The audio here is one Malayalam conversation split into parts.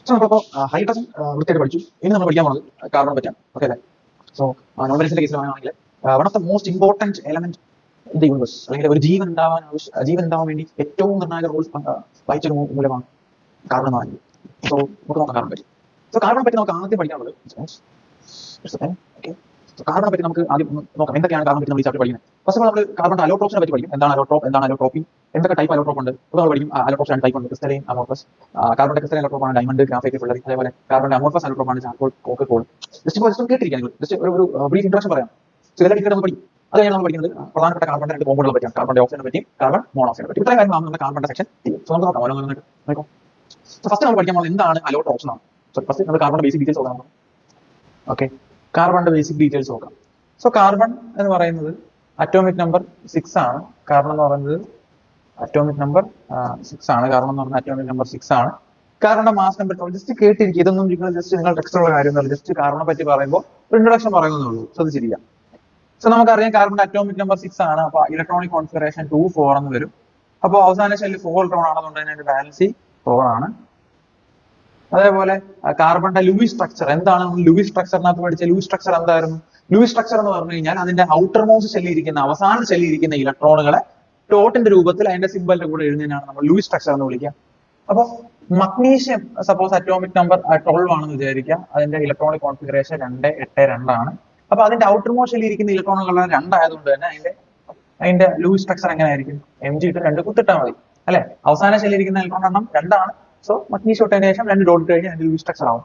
സോ നമ്മളിപ്പോൾ ഹൈഡ്രജൻ വൃത്തിയായിട്ട് പഠിച്ചു. ഇനി നമ്മൾ പഠിക്കാൻ പോകുന്നത് കാർബൺ പറ്റാണ്. ഓക്കെ അല്ലേ? സോ നോൺവെലിസിന്റെ കേസിലാണെങ്കിൽ one of the most important element in the universe, അല്ലെങ്കിൽ ഒരു ജീവൻ ഉണ്ടാവാൻ വേണ്ടി ഏറ്റവും നിർണായക റോൾ വഹിച്ചൊരു മൂലമാണ് കാർബൺ എന്ന് പറയുന്നത്. സോ നമുക്ക് നോക്കാം കാർബൺ പറ്റി. സോ കാർബൺ പറ്റി നമുക്ക് ആദ്യം പഠിക്കാനുള്ളത് കാർബണെ പറ്റി നമുക്ക് ആദ്യം നോക്കാം. എന്തൊക്കെയാണ് കാർബൺ പറ്റി നമ്മൾ ഈ ചാപ്റ്റർ പഠിക്കുന്നത്? ഫസ്റ്റ് ഓഫ് ഓൾ നമ്മൾ കാർബണിന്റെ അലോട്രോപ്സിനെ പറ്റി പഠിക്കും. എന്താണ് അലോട്രോപ്പ്, എന്താണ് അലോട്രോപ്പി, എന്തൊക്കെ ടൈപ്പ് അലോട്രോപ്പ് ഉണ്ട് നമ്മൾ പഠിക്കും. അലോട്രോപ്സ് രണ്ട് ടൈപ്പ് ഉണ്ട്, ക്രിസ്റ്റലൈൻ, അമോർഫസ്. കാർബണിന്റെ ക്രിസ്റ്റലൈൻ അലോട്രോപ്പാണ് ഡയമണ്ട്, ഗ്രാഫൈറ്റ്, ഫുള്ളറി. അതേപോലെ കാർബണിന്റെ അമോർഫസ് അലോട്രോപ്പാണ് ചാർക്കോൾ, കോക്ക്, കോൾ. ജസ്റ്റ് കേട്ടിരിക്കുക നിങ്ങൾ. ജസ്റ്റ് ഒരു ബ്രീഫ് ഇൻട്രൊഡക്ഷൻ പറയാം. സോ ഇതെല്ലാം ഡിഗ്രി നമ്മൾ പഠിക്കും. അത് കഴിഞ്ഞാൽ നമ്മൾ പഠിക്കുന്നത് പ്രധാനപ്പെട്ട കാർബണിന്റെ രണ്ട് കോമ്പൗണ്ടുകളെ പറ്റിയാണ്. കാർബൺ ഡൈ ഓക്സൈഡിനെ പറ്റിയും കാർബൺ മോണോക്സൈഡിനെ പറ്റി. ഇത്രയും കാര്യങ്ങളാണ് നമ്മുടെ കാർബണിന്റെ സെക്ഷൻ. സോ നമുക്ക് നോക്കാം ഓരോന്നായിട്ട്. സോ ഫസ്റ്റ് നമ്മൾ പഠിക്കാൻ പോകുന്നത് എന്താണ് അലോട്രോപ്സ് എന്നാണ്. സോ ഫസ്റ്റ് നമ്മൾ കാർബണിന്റെ ബേസിക് ഡീറ്റെയിൽസ് നോക്കാം. ഓക്കെ, കാർബണിന്റെ ബേസിക് ഡീറ്റെയിൽസ് നോക്കാം. സോ കാർബൺ എന്ന് പറയുന്നത് അറ്റോമിക് നമ്പർ 6 ആണ്. കാർബൺ എന്ന് പറയുന്നത് അറ്റോമിക് നമ്പർ 6 ആണ്. കാർബൺ എന്ന് പറയുന്നത് അറ്റോമിക് നമ്പർ 6 ആണ്. കാർബണിന്റെ മാസ് നമ്പർ ജസ്റ്റ് കേട്ടിരിക്കും. ഇതൊന്നും ജസ്റ്റ് നിങ്ങൾ ടെക്സ്റ്റുള്ള കാര്യമൊന്നുമല്ല. ജസ്റ്റ് കാർബണിനെ പറ്റി പറയുമ്പോൾ ഇൻട്രൊഡക്ഷൻ പറയുന്നേ ഉള്ളൂ. ശ്രദ്ധിച്ചിരിക്കുക. സോ നമുക്കറിയാം കാർബണിന്റെ അറ്റോമിക് നമ്പർ 6 ആണ്. അപ്പൊ ഇലക്ട്രോണിക് കോൺഫിഗറേഷൻ 2 4 എന്ന് വരും. അപ്പോൾ അവസാന ഷെല്ലിൽ 4 ഇലക്ട്രോൺ ആണെന്നുണ്ട് അതിന്റെ ബാലൻസ് 4 ആണ്. അതേപോലെ കാർബണിന്റെ ലൂയിസ് സ്ട്രക്ചർ എന്താണ്? ലൂയിസ് സ്ട്രക്ചറിനകത്ത് പഠിച്ച ലൂയിസ് സ്ട്രക്ചർ എന്തായിരുന്നു? ലൂയിസ് സ്ട്രക്ചർ എന്ന് പറഞ്ഞു കഴിഞ്ഞാൽ അതിന്റെ ഔട്ടർ മോസ്റ്റ് ഷെല്ലിൽ ഇരിക്കുന്ന അവസാന ഷെല്ലിൽ ഇരിക്കുന്ന ഇലക്ട്രോണുകളെ ഡോട്ടിന്റെ രൂപത്തിൽ അതിന്റെ സിമ്പലിന്റെ കൂടെ എഴുതുന്നതിനാണ് നമ്മൾ ലൂയിസ് സ്ട്രക്ചർ എന്ന് വിളിക്കുക. അപ്പൊ മഗ്നീഷ്യം സപ്പോസ് അറ്റോമിക് നമ്പർ 12 ആണെന്ന് വിചാരിക്കുക. അതിന്റെ ഇലക്ട്രോണിക് കോൺഫിഗറേഷൻ 2 8 2 ആണ്. അപ്പൊ അതിന്റെ ഔട്ടർ മോസ്റ്റ് ഷെല്ലിൽ ഇരിക്കുന്ന ഇലക്ട്രോണുകൾ 2 ആയതുകൊണ്ട് തന്നെ അതിന്റെ ലൂയിസ് സ്ട്രക്ചർ എങ്ങനെയായിരിക്കും? mg ഇട്ട് 2 കുത്തിട്ടാൽ മതി അല്ലെ? അവസാന ഷെല്ലിൽ ഇരിക്കുന്ന ഇലക്ട്രോൺ എണ്ണം 2 ആണ്. സോ മഗ്നീഷ്യം ഇട്ടതിന് ശേഷം 2 ഡോട്ട് ഇട്ട് കഴിഞ്ഞാൽ അതിന്റെ ലൂയിസ് സ്ട്രക്ചർ ആവും.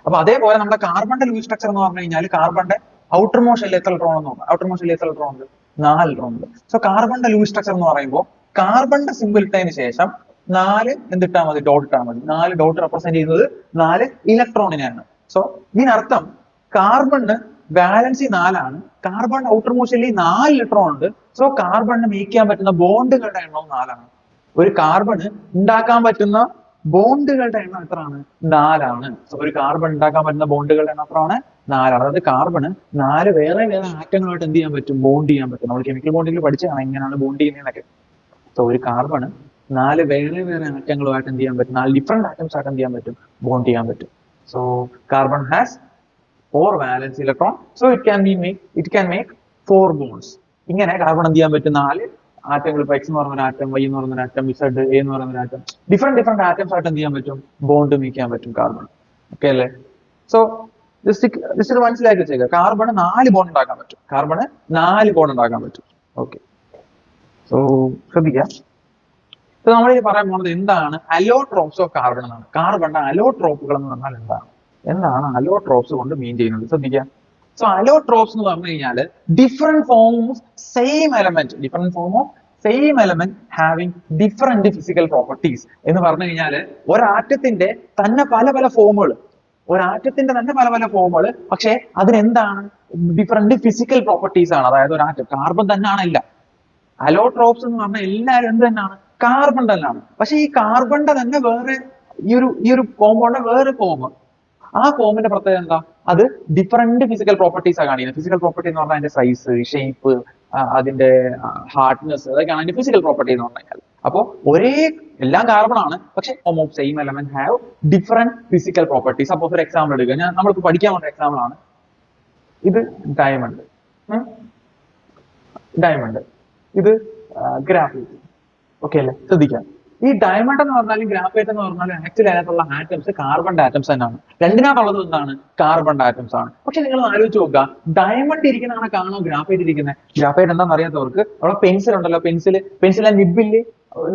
അപ്പൊ അതേപോലെ നമ്മുടെ കാർബണിന്റെ ലൂയിസ് സ്ട്രക്ചർ എന്ന് പറഞ്ഞു കഴിഞ്ഞാൽ കാർബണിന്റെ ഔട്ടർ മോസ്റ്റ് ഷെല്ലിൽ എത്ര ഇലക്ട്രോൺ എന്ന് നോക്കാം. ഔട്ടർ മോസ്റ്റ് ഷെല്ലിൽ എത്ര ഇലക്ട്രോൺ ഉണ്ട്? 4 ഇലക്ട്രോൺ ഉണ്ട്. സോ കാർബണിന്റെ ലൂയിസ് സ്ട്രക്ചർ എന്ന് പറയുമ്പോൾ കാർബണിന്റെ സിമ്പിൾ ഇട്ടതിന് ശേഷം 4 എന്തിട്ടാൽ മതി? ഡോട്ട് ഇട്ടാൽ മതി. 4 ഡോട്ട് റെപ്രസെന്റ് ചെയ്യുന്നത് 4 ഇലക്ട്രോണിനെയാണ്. സോ ഇതിനർത്ഥം കാർബണിന് വാലൻസി 4 ആണ്. കാർബണിന്റെ ഔട്ടർ മോസ്റ്റ് ഷെല്ലിൽ 4 ഇലക്ട്രോൺ ഉണ്ട്. സോ കാർബണിന് മേക്ക് ചെയ്യാൻ പറ്റുന്ന ബോണ്ടുകളുടെ എണ്ണവും 4 ആണ്. ഒരു കാർബണ് ഉണ്ടാക്കാൻ പറ്റുന്ന ബോണ്ടുകളുടെ എണ്ണം എത്രയാണ്? 4 ആണ്. സോ ഒരു കാർബൺ ഉണ്ടാക്കാൻ പറ്റുന്ന ബോണ്ടുകളുടെ എണ്ണം എത്രയാണ്? 4 ആണ്. അതായത് കാർബണ് 4 വേറെ ആറ്റങ്ങളായിട്ട് എന്ത് ചെയ്യാൻ പറ്റും? ബോണ്ട് ചെയ്യാൻ പറ്റും. നമ്മൾ കെമിക്കൽ ബോണ്ടിൽ പഠിച്ചതാണ് എങ്ങനെയാണ് ബോണ്ട് ചെയ്യുന്നതൊക്കെ. സോ ഒരു കാർബണ് 4 വേറെ ആറ്റങ്ങളുമായിട്ട് എന്ത് ചെയ്യാൻ പറ്റും? 4 ഡിഫറെന്റ് ആറ്റംസ് ആയിട്ട് എന്ത് ചെയ്യാൻ പറ്റും? ബോണ്ട് ചെയ്യാൻ പറ്റും. So carbon has 4 വാലൻസ് electron. So it can make 4 bonds. ഇങ്ങനെ കാർബൺ എന്ത് ചെയ്യാൻ പറ്റും? 4 ആറ്റങ്ങൾ, ഇപ്പൊ എക്സ് എന്ന് പറയുന്ന ആറ്റം, വൈ എന്ന് പറയുന്ന ആറ്റം, ഇസഡ്, എ എന്ന് പറയുന്ന ആറ്റം, ഡിഫറെന്റ് ആറ്റംസ് ആയിട്ട് എന്ത് ചെയ്യാൻ പറ്റും? ബോണ്ട് മേക്ക് ചെയ്യാൻ പറ്റും കാർബൺ. ഓക്കെ അല്ലേ? സോ ജസ്റ്റ് മനസ്സിലാക്കി വെച്ചേക്കുക. കാർബണ് 4 ബോണ്ട് ഉണ്ടാക്കാൻ പറ്റും. കാർബണ് 4 ബോണ്ട് ഉണ്ടാക്കാൻ പറ്റും. ഓക്കെ, സോ ശ്രദ്ധിക്കുക. സോ നമ്മൾ ഈ പറയാൻ പോകുന്നത് എന്താണ് അലോട്രോപ്സ് ഓഫ് കാർബൺ എന്നാണ്. കാർബണിന്റെ അലോട്രോപ്പുകൾ എന്ന് പറഞ്ഞാൽ എന്താണ് അലോട്രോപ്സ് കൊണ്ട് മീൻ ചെയ്യുന്നത്? ശ്രദ്ധിക്കുക. സോ അലോട്രോപ്സ് എന്ന് പറഞ്ഞു കഴിഞ്ഞാൽ different form of same element having different physical properties എന്ന് പറഞ്ഞു കഴിഞ്ഞാൽ ഒരാറ്റത്തിന്റെ തന്നെ പല ഫോമുകൾ, പക്ഷെ അതിനെന്താണ്? ഡിഫറെന്റ് ഫിസിക്കൽ പ്രോപ്പർട്ടീസ് ആണ്. അതായത് ഒരു ആറ്റം കാർബൺ തന്നെയാണ് എല്ലാം. അലോട്രോപ്സ് എന്ന് പറഞ്ഞാൽ എല്ലാവരും എന്ത് തന്നെയാണ്? കാർബൺ തന്നെയാണ്. പക്ഷെ ഈ കാർബണിന്റെ തന്നെ വേറെ ഈ ഒരു കോമ്പൗണ്ട് വേറെ ഫോം. ആ ഫോമിന്റെ പ്രത്യേകത എന്താ? അത് ഡിഫറെന്റ് ഫിസിക്കൽ പ്രോപ്പർട്ടീസ് ആണ് കാണിക്കുന്നത്. ഫിസിക്കൽ പ്രോപ്പർട്ടി എന്ന് പറഞ്ഞാൽ അതിന്റെ സൈസ്, ഷേപ്പ്, അതിന്റെ ഹാർഡ്നെസ്, അതൊക്കെയാണ് അതിന്റെ ഫിസിക്കൽ പ്രോപ്പർട്ടി എന്ന് പറഞ്ഞു കഴിഞ്ഞാൽ. അപ്പൊ എല്ലാം കാർബൺ ആണ്, പക്ഷെ form of same element have different physical properties. Suppose ഒരു എക്സാമ്പിൾ എടുക്കുക. നമ്മളിപ്പോ പഠിക്കാൻ പോകുന്ന എക്സാമ്പിൾ ആണ് ഇത്. ഡയമണ്ട്, ഇത് ഗ്രാഫൈറ്റ്. ഓക്കെ അല്ലേ? ശ്രദ്ധിക്കാം. ഈ ഡയമണ്ട് എന്ന് പറഞ്ഞാലും ഗ്രാഫൈറ്റ് എന്ന് പറഞ്ഞാലും ആക്ച്വലി അതിനകത്തുള്ള ആറ്റംസ് കാർബൺ ആറ്റംസ് തന്നെയാണ്. രണ്ടിനകത്തുള്ളത് എന്താണ്? കാർബൺ ആറ്റംസ് ആണ്. പക്ഷെ നിങ്ങൾ ആലോചിച്ച് നോക്കുക, ഡയമണ്ട് ഇരിക്കുന്നതാണ് കാണോ ഗ്രാഫൈറ്റ് ഇരിക്കുന്നത്? ഗ്രാഫൈറ്റ് എന്താണെന്ന് അറിയാത്തവർക്ക് അവിടെ പെൻസിൽ ഉണ്ടല്ലോ, പെൻസിലിന്റെ നിബില്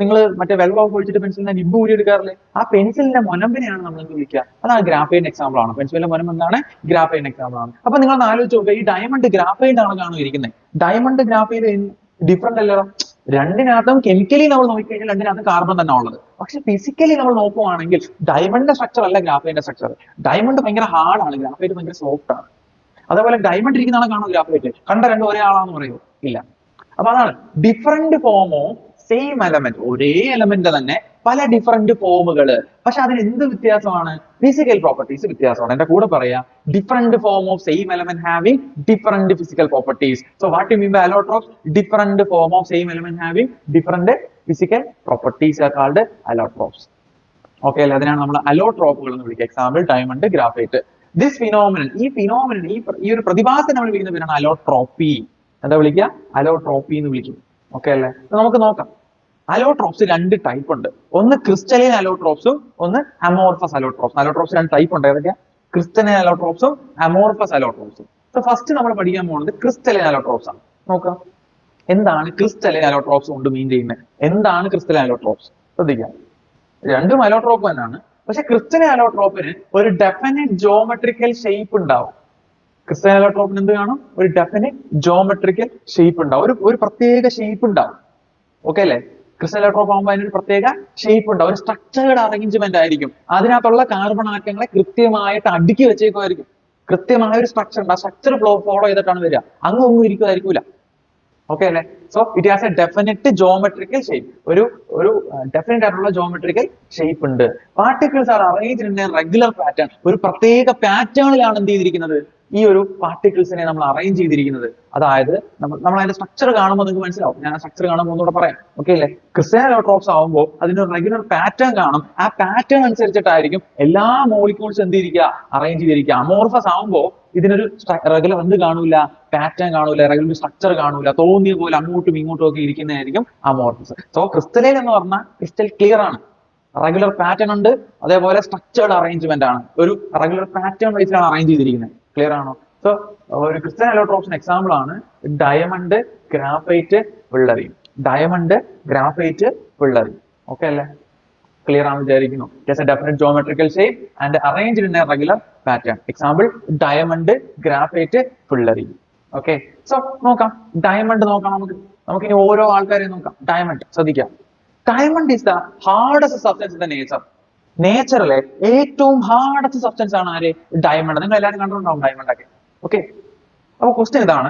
നിങ്ങൾ മറ്റേ വെള്ളം ഒഴിച്ചിട്ട് പെൻസിലിന്റെ നിബ് ഊരി എടുക്കാറില്ലേ? ആ പെൻസിലിന്റെ മുനമ്പിനെയാണ് നമ്മൾ എന്ത് വിളിക്കുക? അതാണ് ഗ്രാഫൈറ്റ് എക്സാമ്പിൾ ആണ്. പെൻസിലിന്റെ മുനമ്പ് എന്താണ്? ഗ്രാഫൈറ്റ് എക്സാമ്പിൾ ആണ്. അപ്പൊ നിങ്ങൾ ആലോചിച്ച് നോക്കുക, ഈ ഡയമണ്ട് ഗ്രാഫൈറ്റ് ആണ് കാണോ ഇരിക്കുന്നത്? ഡയമണ്ട് ഗ്രാഫൈറ്റ് ഡിഫറെന്റ് അല്ലല്ലോ. രണ്ടിനകത്തും കെമിക്കലി നമ്മൾ നോക്കിക്കഴിഞ്ഞാൽ രണ്ടിനകത്തും കാർബൺ തന്നെ ഉള്ളത്. പക്ഷെ ഫിസിക്കലി നമ്മൾ നോക്കുവാണെങ്കിൽ ഡയമണ്ടിന്റെ സ്ട്രക്ചർ അല്ല ഗ്രാഫൈറ്റിന്റെ സ്ട്രക്ചർ. ഡയമണ്ട് ഭയങ്കര ഹാർഡാണ്, ഗ്രാഫൈറ്റ് ഭയങ്കര സോഫ്റ്റ് ആണ്. അതേപോലെ ഡയമണ്ട് ഇരിക്കുന്നതാണ് കാണോ ഗ്രാഫൈറ്റ്? കണ്ട രണ്ടും ഒരേ ആളാന്ന് പറയുമോ? ഇല്ല. അപ്പൊ അതാണ് ഡിഫറെന്റ് ഫോമോ സെയിം എലമെന്റ്, ഒരേ എലമെന്റ് തന്നെ പല ഡിഫറെന്റ് ഫോമുകള്. പക്ഷെ അതിന് എന്ത് വ്യത്യാസമാണ്? ഫിസിക്കൽ പ്രോപ്പർട്ടീസ് വ്യത്യാസമാണ്. എന്റെ കൂടെ പറയാ, different form of same element having different physical properties. So what you mean by allotropes? Different form of same element having different physical properties are called allotropes. Okay അല്ലെ? അതിനാണ് നമ്മൾ അലോട്രോപ്പുകൾ എന്ന് വിളിക്കുക. Example diamond, graphite. This phenomenon, ഈ ഒരു പ്രതിഭാസം നമ്മൾ വിളിക്കുന്ന പേരാണ് അലോട്രോപ്പി. എന്താ വിളിക്കുക? അലോട്രോപ്പി എന്ന് വിളിക്കും. ഓക്കെ അല്ലെ? നമുക്ക് നോക്കാം. അലോട്രോപ്സ് രണ്ട് ടൈപ്പ് ഉണ്ട്. ഒന്ന് ക്രിസ്റ്റലൈൻ അലോട്രോപ്സും ഒന്ന് അമോർഫസ് അലോട്രോപ്സ്. അലോട്രോപ്സ് രണ്ട് ടൈപ്പ് ഉണ്ട്. ഏതൊക്കെയാ? ക്രിസ്റ്റലൈൻ അലോട്രോപ്സും അമോർഫസ് അലോട്രോപ്സും. ഫസ്റ്റ് നമ്മൾ പഠിക്കാൻ പോകുന്നത് ക്രിസ്റ്റലൈൻ അലോട്രോപ്സ് ആണ്. നോക്കാം എന്താണ് ക്രിസ്റ്റലൈൻ അലോട്രോപ്സ് കൊണ്ട് മീൻ ചെയ്യുന്നത്. എന്താണ് ക്രിസ്റ്റലൈൻ അലോട്രോപ്സ്? ശ്രദ്ധിക്കാം, രണ്ടും അലോട്രോപ്പ് തന്നെയാണ്. പക്ഷെ ക്രിസ്റ്റലൈൻ അലോട്രോപ്പിന് ഒരു ഡെഫിനിറ്റ് ജോമെട്രിക്കൽ ഷേപ്പ് ഉണ്ടാവും. ക്രിസ്റ്റലൈൻ അലോട്രോപ്പിന് എന്ത് കാണും? ഒരു ഡെഫിനിറ്റ് ജോമെട്രിക്കൽ ഷേപ്പ് ഉണ്ടാവും. ഒരു പ്രത്യേക ഷേപ്പ് ഉണ്ടാവും. ഓക്കെ അല്ലെ? ക്രിസ്റ്റലൈൻ അലോട്രോപ്പ് ആകുമ്പോൾ അതിനൊരു പ്രത്യേക ഷേപ്പ് ഉണ്ടാവും. ഒരു സ്ട്രക്ചേർഡ് അറേഞ്ച്മെന്റ് ആയിരിക്കും. അതിനകത്തുള്ള കാർബൺ ആറ്റങ്ങളെ കൃത്യമായിട്ട് അടുക്കി വെച്ചേക്കുമായിരിക്കും. കൃത്യമായ ഒരു സ്ട്രക്ചർ ഉണ്ട്. ആ സ്ട്രക്ചർ ഫോളോ ചെയ്തിട്ടാണ് വരിക. അങ്ങൊന്നും ഇരിക്കുമായിരിക്കൂല. ഓക്കെ അല്ലെ? So it has A definite geometrical shape. ഒരു ഡെഫിനറ്റ് ആയിട്ടുള്ള ജോമെട്രിക്കൽ ഷേപ്പ് ഉണ്ട്. Particles R arranged in a regular pattern. ഒരു പ്രത്യേക പാറ്റേണിലാണ് എന്ത് ചെയ്തിരിക്കുന്നത്? ഈ ഒരു പാർട്ടിക്കിൾസിനെ നമ്മൾ അറേഞ്ച് ചെയ്തിരിക്കുന്നത്. അതായത് നമ്മൾ അതിന്റെ സ്ട്രക്ചർ കാണുമ്പോൾ നിങ്ങൾക്ക് മനസ്സിലാവും. ഞാൻ ആ സ്ട്രക്ചർ കാണുമ്പോൾ ഒന്നുകൂടെ പറയാം. ഓക്കെ അല്ലെ? ക്രിസ്റ്റലൈൻ അലോട്രോപ്സ് ആകുമ്പോൾ അതിന് റെഗുലർ പാറ്റേൺ കാണും. ആ പാറ്റേൺ അനുസരിച്ചിട്ടായിരിക്കും എല്ലാ മോളിക്യൂൾസ് എന്ത് ചെയ്തിരിക്കുക? അറേഞ്ച് ചെയ്തിരിക്കുക. അമോർഫസ് ആകുമ്പോൾ ഇതിനൊരു റെഗുലർ എന്ത് കാണൂല? പാറ്റേൺ കാണൂല, റെഗുലർ സ്ട്രക്ചർ കാണൂല. തോന്നിയ പോലെ അങ്ങോട്ടും ഇങ്ങോട്ടും ഒക്കെ ഇരിക്കുന്നതായിരിക്കും അമോർഫസ്. സോ ക്രിസ്റ്റലൈൻ എന്ന് പറഞ്ഞാൽ ക്രിസ്റ്റൽ ക്ലിയർ ആണ്. റെഗുലർ പാറ്റേൺ ഉണ്ട്, അതേപോലെ സ്ട്രക്ചേർഡ് അറേഞ്ച്മെന്റ് ആണ്. ഒരു റെഗുലർ പാറ്റേൺ വൈസിലാണ് അറേഞ്ച് ചെയ്തിരിക്കുന്നത്. ക്ലിയർ ആണോ? സോ ഒരു ക്രിസ്റ്റലൈൻ അലോട്രോപ്സിന് എക്സാമ്പിൾ ആണ് ഡയമണ്ട്, ഗ്രാഫൈറ്റ്, വെള്ളറിയും. ഡയമണ്ട്, ഗ്രാഫൈറ്റ്, വെള്ളറിയും. ഓക്കെ അല്ലേ? ക്ലിയർ ആണെന്ന് വിചാരിക്കുന്നു. It definite geometrical shape and arranged in a regular pattern. Example diamond, graphite, വെള്ളറി. ഓക്കെ, സോ നോക്കാം. ഡയമണ്ട് നോക്കാം. നമുക്കിനി ഓരോ ആൾക്കാരെ നോക്കാം. ഡയമണ്ട് ശ്രദ്ധിക്കാം. Diamond is the hardest substance in the nature. നേച്ചറിലെ ഏറ്റവും ഹാർഡസ്റ്റ് സബ്സ്റ്റൻസ് ആണ് ആര്? ഡയമണ്ട്. നിങ്ങൾ എല്ലാവരും കണ്ടിട്ടുണ്ടാവും ഡയമണ്ട് ഒക്കെ. ഓക്കെ, അപ്പൊ ക്വസ്റ്റ്യൻ ഇതാണ്.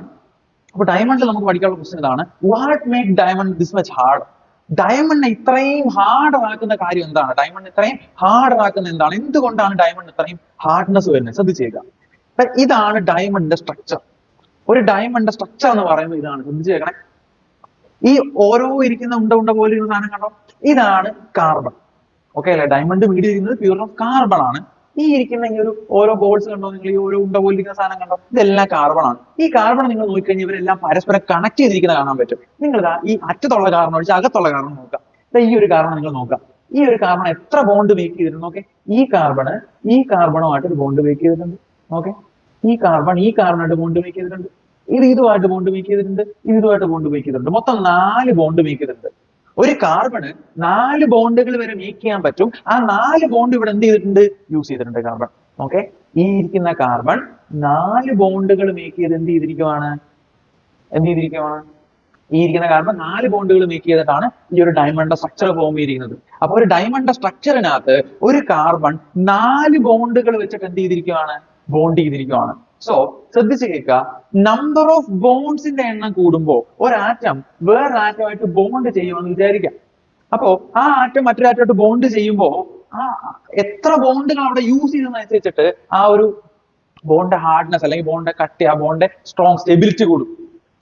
അപ്പൊ ഡയമണ്ടിൽ നമുക്ക് പഠിക്കാനുള്ള ക്വസ്റ്റ്യൻ ഇതാണ്: what make diamond this much hard? ഡയമണ്ടിനെ ഇത്രയും ഹാർഡ് ആക്കുന്ന കാര്യം എന്താണ്? ഡയമണ്ട് ഇത്രയും ഹാർഡ് ആക്കുന്ന എന്താണ്? എന്തുകൊണ്ടാണ് ഡയമണ്ട് ഇത്രയും ഹാർഡ്നെസ് വരുന്നത്? ശ്രദ്ധിച്ചേക്കാം. ഇതാണ് ഡയമണ്ടിന്റെ സ്ട്രക്ചർ. ഒരു ഡയമണ്ടിന്റെ സ്ട്രക്ചർ എന്ന് പറയുമ്പോൾ ഇതാണ്. ശ്രദ്ധിച്ചേക്കണേ. ഈ ഓരോ ഇരിക്കുന്ന ഉണ്ട പോലെ ഇരുന്ന സാധനം കണ്ടോ? ഇതാണ് കാർബൺ. ഓക്കെ അല്ലെ? ഡയമണ്ട് മീഡ് ചെയ്യുന്നത് പ്യൂർ ഓഫ് കാർബൺ ആണ്. ഈ ഇരിക്കുന്ന ഈ ഒരു ഓരോ ബോൾസ് കണ്ടോ നിങ്ങൾ? ഈ ഓരോ ഉണ്ട പോലെ ഇരിക്കുന്ന സാധനം കണ്ടോ? ഇതെല്ലാം കാർബൺ ആണ്. ഈ കാർബൺ നിങ്ങൾ നോക്കിക്കഴിഞ്ഞാൽ ഇവരെല്ലാം പരസ്പരം കണക്ട് ചെയ്തിരിക്കുന്ന കാണാൻ പറ്റും. നിങ്ങൾ ഈ അറ്റത്തുള്ള കാർബൺ ഒഴിച്ച് അകത്തുള്ള കാർബൺ നോക്കാം. ഈ ഒരു കാർബൺ നിങ്ങൾ നോക്കാം. ഈ ഒരു കാർബൺ എത്ര ബോണ്ട് മേക്ക് ചെയ്തിട്ടുണ്ട്? ഓക്കെ, ഈ കാർബണുമായിട്ട് ഒരു ബോണ്ട് മേക്ക് ചെയ്തിട്ടുണ്ട്. ഓക്കെ, ഈ കാർബണായിട്ട് ബോണ്ട് മേക്ക് ചെയ്തിട്ടുണ്ട്. ഇതുമായിട്ട് ബോണ്ട് മേക്ക് ചെയ്തിട്ടുണ്ട്. ഇതുമായിട്ട് ബോണ്ട് മേക്ക് ചെയ്തിട്ടുണ്ട്. മൊത്തം 4 ബോണ്ട് മേക്ക് ചെയ്തിട്ടുണ്ട്. ഒരു കാർബണ് 4 ബോണ്ടുകൾ വരെ മേക്ക് ചെയ്യാൻ പറ്റും. ആ 4 ബോണ്ട് ഇവിടെ എന്ത് ചെയ്തിട്ടുണ്ട്? യൂസ് ചെയ്തിട്ടുണ്ട് കാർബൺ. ഓക്കെ, ഈ ഇരിക്കുന്ന കാർബൺ 4 ബോണ്ടുകൾ മേക്ക് ചെയ്ത് എന്ത് ചെയ്തിരിക്കുവാണ്? ഈ ഇരിക്കുന്ന കാർബൺ 4 ബോണ്ടുകൾ മേക്ക് ചെയ്തിട്ടാണ് ഈ ഒരു ഡയമണ്ട് സ്ട്രക്ചർ ഫോം ചെയ്തിരിക്കുന്നത്. അപ്പൊ ഒരു ഡയമണ്ട് സ്ട്രക്ചറിനകത്ത് ഒരു കാർബൺ 4 ബോണ്ടുകൾ വെച്ചിട്ട് എന്ത് ചെയ്തിരിക്കുവാണ്? ബോണ്ട് ചെയ്തിരിക്കുവാണ്. സോ ശ്രദ്ധിച്ച് കേൾക്കുക. നമ്പർ ഓഫ് ബോണ്ട്സിന്റെ എണ്ണം കൂടുമ്പോൾ ഒരു ആറ്റം വേറൊരു ആറ്റമായിട്ട് ബോണ്ട് ചെയ്യുമെന്ന് വിചാരിക്കാം. അപ്പോ ആ ആറ്റം മറ്റൊരു ആറ്റമായിട്ട് ബോണ്ട് ചെയ്യുമ്പോൾ ആ എത്ര ബോണ്ടുകൾ അവിടെ യൂസ് ചെയ്യുന്നതനുസരിച്ചിട്ട് ആ ഒരു ബോണ്ട് ഹാർഡ്നെസ് അല്ലെങ്കിൽ ബോണ്ട് കട്ടി, ആ ബോണ്ട് സ്ട്രോങ് സ്റ്റെബിലിറ്റി കൂടും.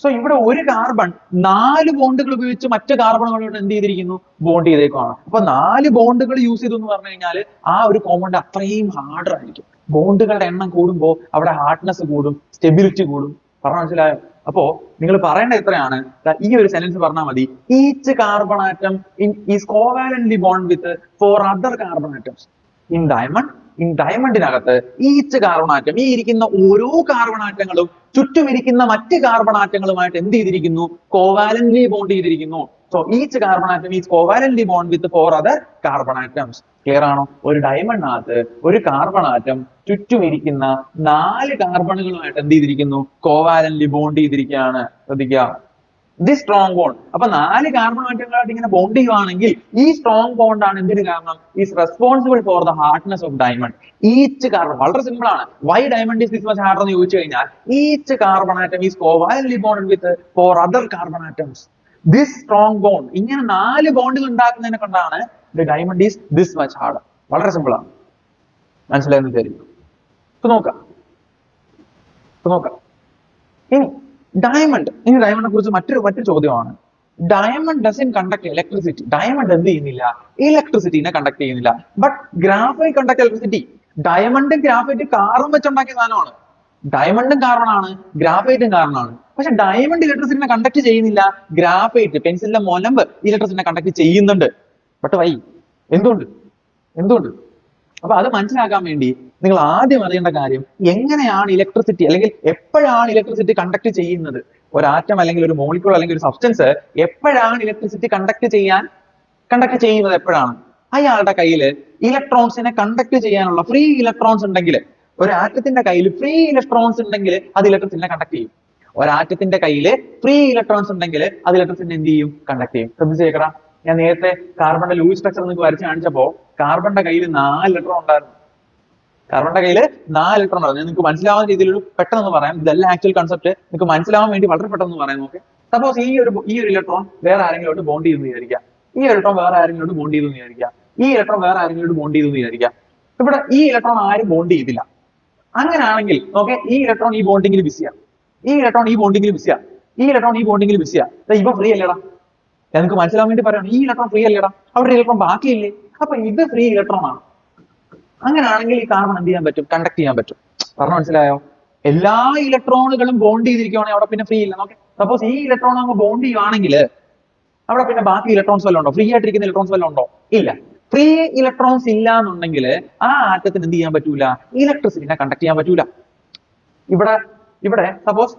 സോ ഇവിടെ ഒരു കാർബൺ 4 ബോണ്ടുകൾ ഉപയോഗിച്ച് മറ്റു കാർബണുകളോട് എന്ത് ചെയ്തിരിക്കുന്നു? ബോണ്ട് ചെയ്തേക്കുവാണ്. അപ്പൊ 4 ബോണ്ടുകൾ യൂസ് ചെയ്തു എന്ന് പറഞ്ഞു കഴിഞ്ഞാൽ ആ ഒരു കോമ്പൗണ്ട് അത്രയും ഹാർഡർ ആയിരിക്കും. ബോണ്ടുകളുടെ എണ്ണം കൂടുമ്പോൾ അവിടെ ഹാർഡ്നെസ് കൂടും, സ്റ്റെബിലിറ്റി കൂടും. പറഞ്ഞ മനസ്സിലായോ? അപ്പോ നിങ്ങൾ പറയേണ്ട എത്രയാണ്? ഈ ഒരു സെന്റൻസ് പറഞ്ഞാൽ മതി: each carbon atom is covalently bond with 4 other carbon atoms in ഡയമണ്ടിനകത്ത് ഈച്ച് കാർബൺ ആറ്റം, ഈ ഇരിക്കുന്ന ഓരോ കാർബൺ ആറ്റങ്ങളും ചുറ്റും ഇരിക്കുന്ന മറ്റ് കാർബൺ ആറ്റങ്ങളുമായിട്ട് എന്ത് ചെയ്തിരിക്കുന്നു? കോവാലന്റ്ലി ബോണ്ട് ചെയ്തിരിക്കുന്നു. So each carbon atom is covalently bond with 4 other carbon atoms. Clear ആണോ? ഒരു ഡയമണ്ടിനകത്ത് ഒരു കാർബൺ ആറ്റം ചുറ്റും ഇരിക്കുന്ന 4 കാർബണുകളുമായിട്ട് എന്ത് ചെയ്തിരിക്കുന്നു? കോവാലന്റ്ലി ബോണ്ട് ചെയ്തിരിക്കുകയാണ്. ശ്രദ്ധിക്കുക, ദിസ് സ്ട്രോങ് ബോണ്ട്. അപ്പൊ 4 കാർബൺ ആറ്റങ്ങളായിട്ട് ഇങ്ങനെ ബോണ്ട് ചെയ്യുവാണെങ്കിൽ ഈ സ്ട്രോങ് ബോണ്ട് ആണ് എന്തിനു കാരണം? Is responsible for the hardness of diamond. Each carbon, വളരെ സിമ്പിൾ ആണ്. Why diamond is this much harder എന്ന് ചോദിച്ചു കഴിഞ്ഞാൽ each carbon atom is covalently bonded with 4 other carbon atoms. This strong bond, ഇങ്ങനെ 4 ബോണ്ടുകൾ ഉണ്ടാക്കുന്നതിനെ കൊണ്ടാണ് the diamond is this much harder. വളരെ സിമ്പിൾ ആണ്. മനസ്സിലായെന്ന് വിചാരിക്കുന്നു. ഇപ്പൊ നോക്കാം. ഇനി ഡയമണ്ടിനെ കുറിച്ച് മറ്റൊരു ചോദ്യമാണ്: diamond doesn't conduct electricity. Diamond എന്ത് ചെയ്യുന്നില്ല? ഇലക്ട്രിസിറ്റിനെ കണ്ടക്ട് ചെയ്യുന്നില്ല. But graphite conduct electricity. ഡയമണ്ടും ഗ്രാഫൈറ്റ് കാർബൺ വെച്ചുണ്ടാക്കിയ സാധനമാണ്. ഡയമണ്ടും കാർബൺ ആണ്, ഗ്രാഫൈറ്റും കാർബൺ ആണ്. പക്ഷെ ഡയമണ്ട് ഇലക്ട്രിസിറ്റിനെ കണ്ടക്ട് ചെയ്യുന്നില്ല, ഗ്രാഫൈറ്റ് പെൻസിലിന്റെ മൊലമ്പ് ഇലക്ട്രിസിറ്റിനെ കണ്ടക്ട് ചെയ്യുന്നുണ്ട്. But why? എന്തുകൊണ്ട്? എന്തുകൊണ്ട്? അപ്പൊ അത് മനസ്സിലാക്കാൻ വേണ്ടി നിങ്ങൾ ആദ്യം അറിയേണ്ട കാര്യം, എങ്ങനെയാണ് ഇലക്ട്രിസിറ്റി അല്ലെങ്കിൽ എപ്പോഴാണ് ഇലക്ട്രിസിറ്റി കണ്ടക്ട് ചെയ്യുന്നത്? ഒരു ആറ്റം അല്ലെങ്കിൽ ഒരു മോളിക്യൂൾ അല്ലെങ്കിൽ ഒരു സബ്സ്റ്റൻസ് എപ്പോഴാണ് ഇലക്ട്രിസിറ്റി കണ്ടക്ട് ചെയ്യുന്നത് എപ്പോഴാണ്? അയാളുടെ കയ്യിൽ ഇലക്ട്രോൺസിനെ കണ്ടക്ട് ചെയ്യാനുള്ള ഫ്രീ ഇലക്ട്രോൺസ് ഉണ്ടെങ്കിൽ, ഒരു ആറ്റത്തിന്റെ കയ്യിൽ ഫ്രീ ഇലക്ട്രോൺസ് ഉണ്ടെങ്കിൽ അത് ഇലക്ട്രിസിറ്റിനെ കണ്ടക്ട് ചെയ്യും. ഒരാറ്റത്തിന്റെ കയ്യിൽ ഫ്രീ ഇലക്ട്രോൺസ് ഉണ്ടെങ്കിൽ അത് ഇലക്ട്രിസിറ്റിനെ എന്ത് ചെയ്യും? കണ്ടക്ട് ചെയ്യും. ശ്രദ്ധിച്ചേക്കടാ, ഞാൻ നേരത്തെ കാർബണിന്റെ ലൂയിസ് സ്ട്രക്ചർ നിങ്ങൾക്ക് വരച്ച് കാണിച്ചപ്പോ കാർബണിന്റെ കയ്യിൽ 4 ഇലക്ട്രോൺ ഉണ്ടായിരുന്നു. കാർബണിന്റെ കയ്യിൽ 4 ഇലക്ട്രോൺ ഉണ്ടായിരുന്നു. നിങ്ങൾക്ക് മനസ്സിലാവുന്ന രീതിയിൽ ഒരു പെട്ടെന്ന് പറയാം, ഇതല്ല ആക്ച്വൽ കൺസെപ്റ്റ്, നിങ്ങൾക്ക് മനസ്സിലാവാൻ വേണ്ടി വളരെ പെട്ടെന്ന് പറയാം. ഓക്കെ, സപ്പോസ് ഈ ഒരു ഇലക്ട്രോൺ വേറെ ആരെങ്കിലും ബോണ്ട് ചെയ്തെന്ന് വിചാരിക്കാം. ഈ ഇലക്ട്രോൺ വേറെ ആരെങ്കിലും ബോണ്ട് ചെയ്തെന്ന് വിചാരിക്കാം. ഈ ഇലക്ട്രോൺ വേറെ ആരെങ്കിലും ബോണ്ട് ചെയ്തെന്ന് വിചാരിക്കാം. ഇവിടെ ഈ ഇലക്ട്രോൺ ആരും ബോണ്ട് ചെയ്തില്ല. അങ്ങനെയാണെങ്കിൽ ഓക്കെ, ഈ ഇലക്ട്രോൺ ഈ ബോണ്ടിങ്ങിൽ ബിസിയാണ്. ഈ ഇലക്ട്രോൺ ഈ ബോണ്ടിങ്ങിൽ ബിസിയാണ്. ഈ ഇലക്ട്രോൺ ഈ ബോണ്ടിങ്ങിൽ ബിസിയാണ്. ഇവ ഫ്രീ അല്ലേടാ? ഞങ്ങൾക്ക് മനസ്സിലാവാൻ വേണ്ടി പറയണം, ഈ ഇലക്ട്രോൺ ഫ്രീ അല്ലേടാ? അവിടെ ഇലക്ട്രോൺ ബാക്കിയില്ലേ? അപ്പൊ ഇത് ഫ്രീ ഇലക്ട്രോൺ ആണ്. അങ്ങനെയാണെങ്കിൽ ഈ കാർബൺ എന്ത് ചെയ്യാൻ പറ്റും? കണ്ടക്ട് ചെയ്യാൻ പറ്റും. പറഞ്ഞു മനസ്സിലായോ? എല്ലാ ഇലക്ട്രോണുകളും ബോണ്ട് ചെയ്തിരിക്കുകയാണെങ്കിൽ അവിടെ പിന്നെ ഫ്രീ ഇല്ല. ഓക്കെ, സപ്പോസ് ഈ ഇലക്ട്രോൺ അങ്ങ് ബോണ്ട് ചെയ്യുവാണെങ്കിൽ അവിടെ പിന്നെ ബാക്കി ഇലക്ട്രോൺസ് വല്ലതും ഉണ്ടോ? ഫ്രീ ആയിട്ടിരിക്കുന്ന ഇലക്ട്രോൺസ് വല്ലതും ഉണ്ടോ? ഇല്ല. ഫ്രീ ഇലക്ട്രോൺസ് ഇല്ല എന്നുണ്ടെങ്കിൽ ആ ആറ്റത്തിന് എന്ത് ചെയ്യാൻ പറ്റൂല? ഇലക്ട്രിസിറ്റിനെ കണ്ടക്ട് ചെയ്യാൻ പറ്റൂല. ഇവിടെ സപ്പോസ്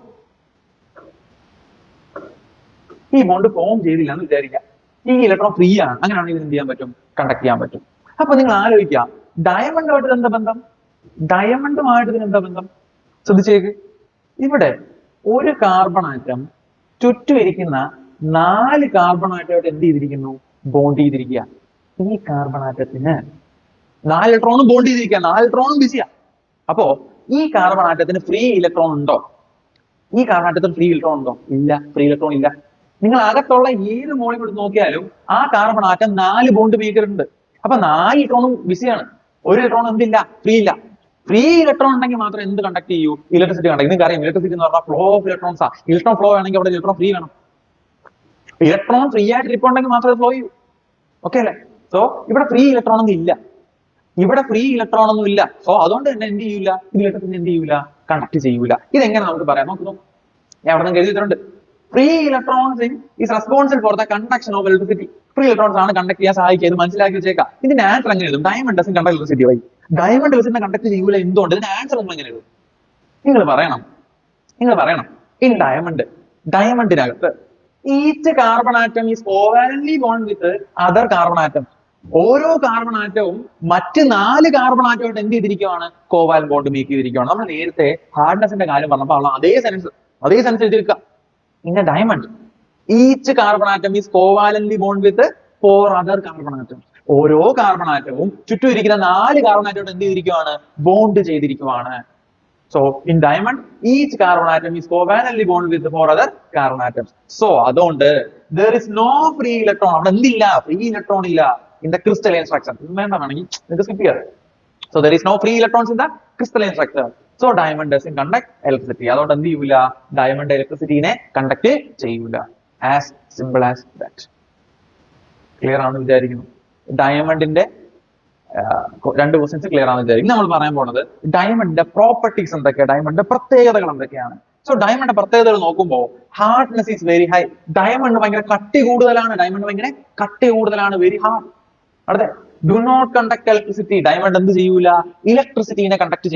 ഈ ബോണ്ട് ഫോം ചെയ്തില്ല എന്ന് വിചാരിക്കാം. ഈ ഇലക്ട്രോൺ ഫ്രീ ആണ്. അങ്ങനെയാണെങ്കിൽ എന്ത് ചെയ്യാൻ പറ്റും? കണ്ടക്ട് ചെയ്യാൻ പറ്റും. അപ്പൊ നിങ്ങൾ ആലോചിക്കുക, ഡയമണ്ടുമായിട്ട് എന്താ ബന്ധം? ഡയമണ്ടുമായിട്ട് എന്താ ബന്ധം? ശ്രദ്ധിച്ചേക്ക്, ഇവിടെ ഒരു കാർബൺ ആറ്റം ചുറ്റും ഇരിക്കുന്ന 4 കാർബൺ ആറ്റമായിട്ട് എന്ത് ചെയ്തിരിക്കുന്നു? ബോണ്ട് ചെയ്തിരിക്കുക. ഈ കാർബൺ ആറ്റത്തിന് 4 ഇലക്ട്രോണും ബോണ്ട് ചെയ്തിരിക്കുക, 4 ഇലക്ട്രോണും ബിസിയാ. അപ്പോ ഈ കാർബൺ ആറ്റത്തിന് ഫ്രീ ഇലക്ട്രോൺ ഉണ്ടോ? ഈ കാർബൺ ആറ്റത്തിന് ഫ്രീ ഇലക്ട്രോൺ ഉണ്ടോ? ഇല്ല, ഫ്രീ ഇലക്ട്രോൺ ഇല്ല. നിങ്ങൾ അകത്തുള്ള ഏത് മോളിക്യൂൾ നോക്കിയാലും ആ കാർബൺ ആറ്റം 4 ബോണ്ട് മേക്കർ ഉണ്ട്. അപ്പൊ 4 ഇലക്ട്രോണും ബിസിയാണ്. ഒരു ഇലക്ട്രോൺ എന്തില്ല? ഫ്രീ ഇല്ല. ഫ്രീ ഇലക്ട്രോൺ ഉണ്ടെങ്കിൽ മാത്രം എന്ത് കണ്ടക്ട് ചെയ്യൂ? Electricity conduct. നിങ്ങൾക്ക് അറിയാം, ഇലക്ട്രിസിറ്റി എന്ന് പറഞ്ഞാൽ ഫ്ലോ ഓഫ് ഇലക്ട്രോൺസ് ആ. ഇലക്ട്രോൺ ഫ്ലോ ആണെങ്കിൽ അവിടെ ഇലക്ട്രോൺ ഫ്രീ വേണം. ഇലക്ട്രോൺ ഫ്രീ ആയിട്ട് ഇരിപ്പുണ്ടെങ്കിൽ മാത്രമേ ഫ്ലോ ചെയ്യൂ. ഓക്കെ അല്ലേ? സോ ഇവിടെ ഫ്രീ ഇലക്ട്രോൺ ഒന്നും ഇല്ല. ഇവിടെ ഫ്രീ ഇലക്ട്രോൺ ഒന്നും ഇല്ല. സോ അതുകൊണ്ട് തന്നെ എന്ത് ചെയ്യൂല? ഇലക്ട്രിസിറ്റി എന്ത് ചെയ്യൂല? കണ്ടക്ട് ചെയ്യൂല. ഇതെങ്ങനെ നമുക്ക് പറയാം? നോക്കുന്നു, ഞാൻ അവിടെ നിന്ന് എഴുതിയിട്ടുണ്ട്. Free electrons is responsible for the conduction of electricity. Free electrons ആണ് കണ്ടക്ട് ചെയ്യാൻ സഹായിക്കുക. മനസ്സിലാക്കി വെച്ചേക്കാം. ഇതിന്റെ ആൻസർ എങ്ങനെ എഴുതും? Diamond doesn't conduct electricity why. Diamond ഇലക്ട്രിസിറ്റിനെ കണ്ടക്ട് ചെയ്യൂല. എന്തുകൊണ്ട്? ഇതിന്റെ ആൻസർ നിങ്ങൾ എങ്ങനെ എഴുതും? നിങ്ങൾ പറയണം. ഇൻ ഡയമണ്ടിനകത്ത് each carbon atom is covalently bond with other carbon atom. ഓരോ കാർബൺ ആറ്റവും മറ്റ് 4 കാർബൺ ആറ്റമായിട്ട് എന്ത് ചെയ്തിരിക്കുകയാണ്? കോവാലന്റ് ബോണ്ട് മേക്ക് ചെയ്തിരിക്കുകയാണ്. നമ്മൾ നേരത്തെ ഹാർഡ്നെസിന്റെ കാര്യം പറഞ്ഞപ്പോൾ അതേ സെൻസ് എഴുതിയിരിക്കുക. In a diamond each carbon atom is covalently bond with 4 other carbon atom. ഓരോ കാർബൺ ആറ്റവും ചുറ്റും ഇരിക്കുന്ന 4 കാർബൺ ആറ്റമായിട്ട് എന്ത് ചെയ്തിരിക്കുകയാണ്? ബോണ്ട് ചെയ്തിരിക്കുകയാണ്. So in diamond, each carbon atom is covalently bonded with 4 other carbon atoms. So അതുകൊണ്ട് there is no free electron. അവിടെ എന്തില്ല? ഫ്രീ ഇലക്ട്രോൺ ഇല്ല in the crystalline structure. വേണമെങ്കിൽ നിങ്ങൾക്ക് സ്കിപ്പ് ചെയ്യാം. So there is no free electrons in the crystalline structure. So diamond doesn't conduct electricity. അതുകൊണ്ട് എന്ത് ചെയ്യൂല? ഡയമണ്ട് ഇലക്ട്രിസിറ്റിനെ കണ്ടക്ട് ചെയ്യൂല. As simple as that. Clear ആണെന്ന് വിചാരിക്കുന്നു. ഡയമണ്ടിന്റെ 2 ക്വസ്റ്റ്യൻസ് ക്ലിയർ ആണെന്ന് വിചാരിക്കും. നമ്മൾ പറയാൻ പോകുന്നത് ഡയമണ്ടിന്റെ പ്രോപ്പർട്ടീസ് എന്തൊക്കെയാണ്, ഡയമണ്ടിന്റെ പ്രത്യേകതകൾ എന്തൊക്കെയാണ്. സോ ഡയമണ്ടിന്റെ പ്രത്യേകതകൾ നോക്കുമ്പോൾ hardness is very high. Diamond ഭയങ്കര കട്ടി കൂടുതലാണ്. Very hard. അടുത്ത do not conduct electricity. Diamond എന്ത് ചെയ്യൂല? ഇലക്ട്രിസിറ്റിനെ കണ്ടക്ട്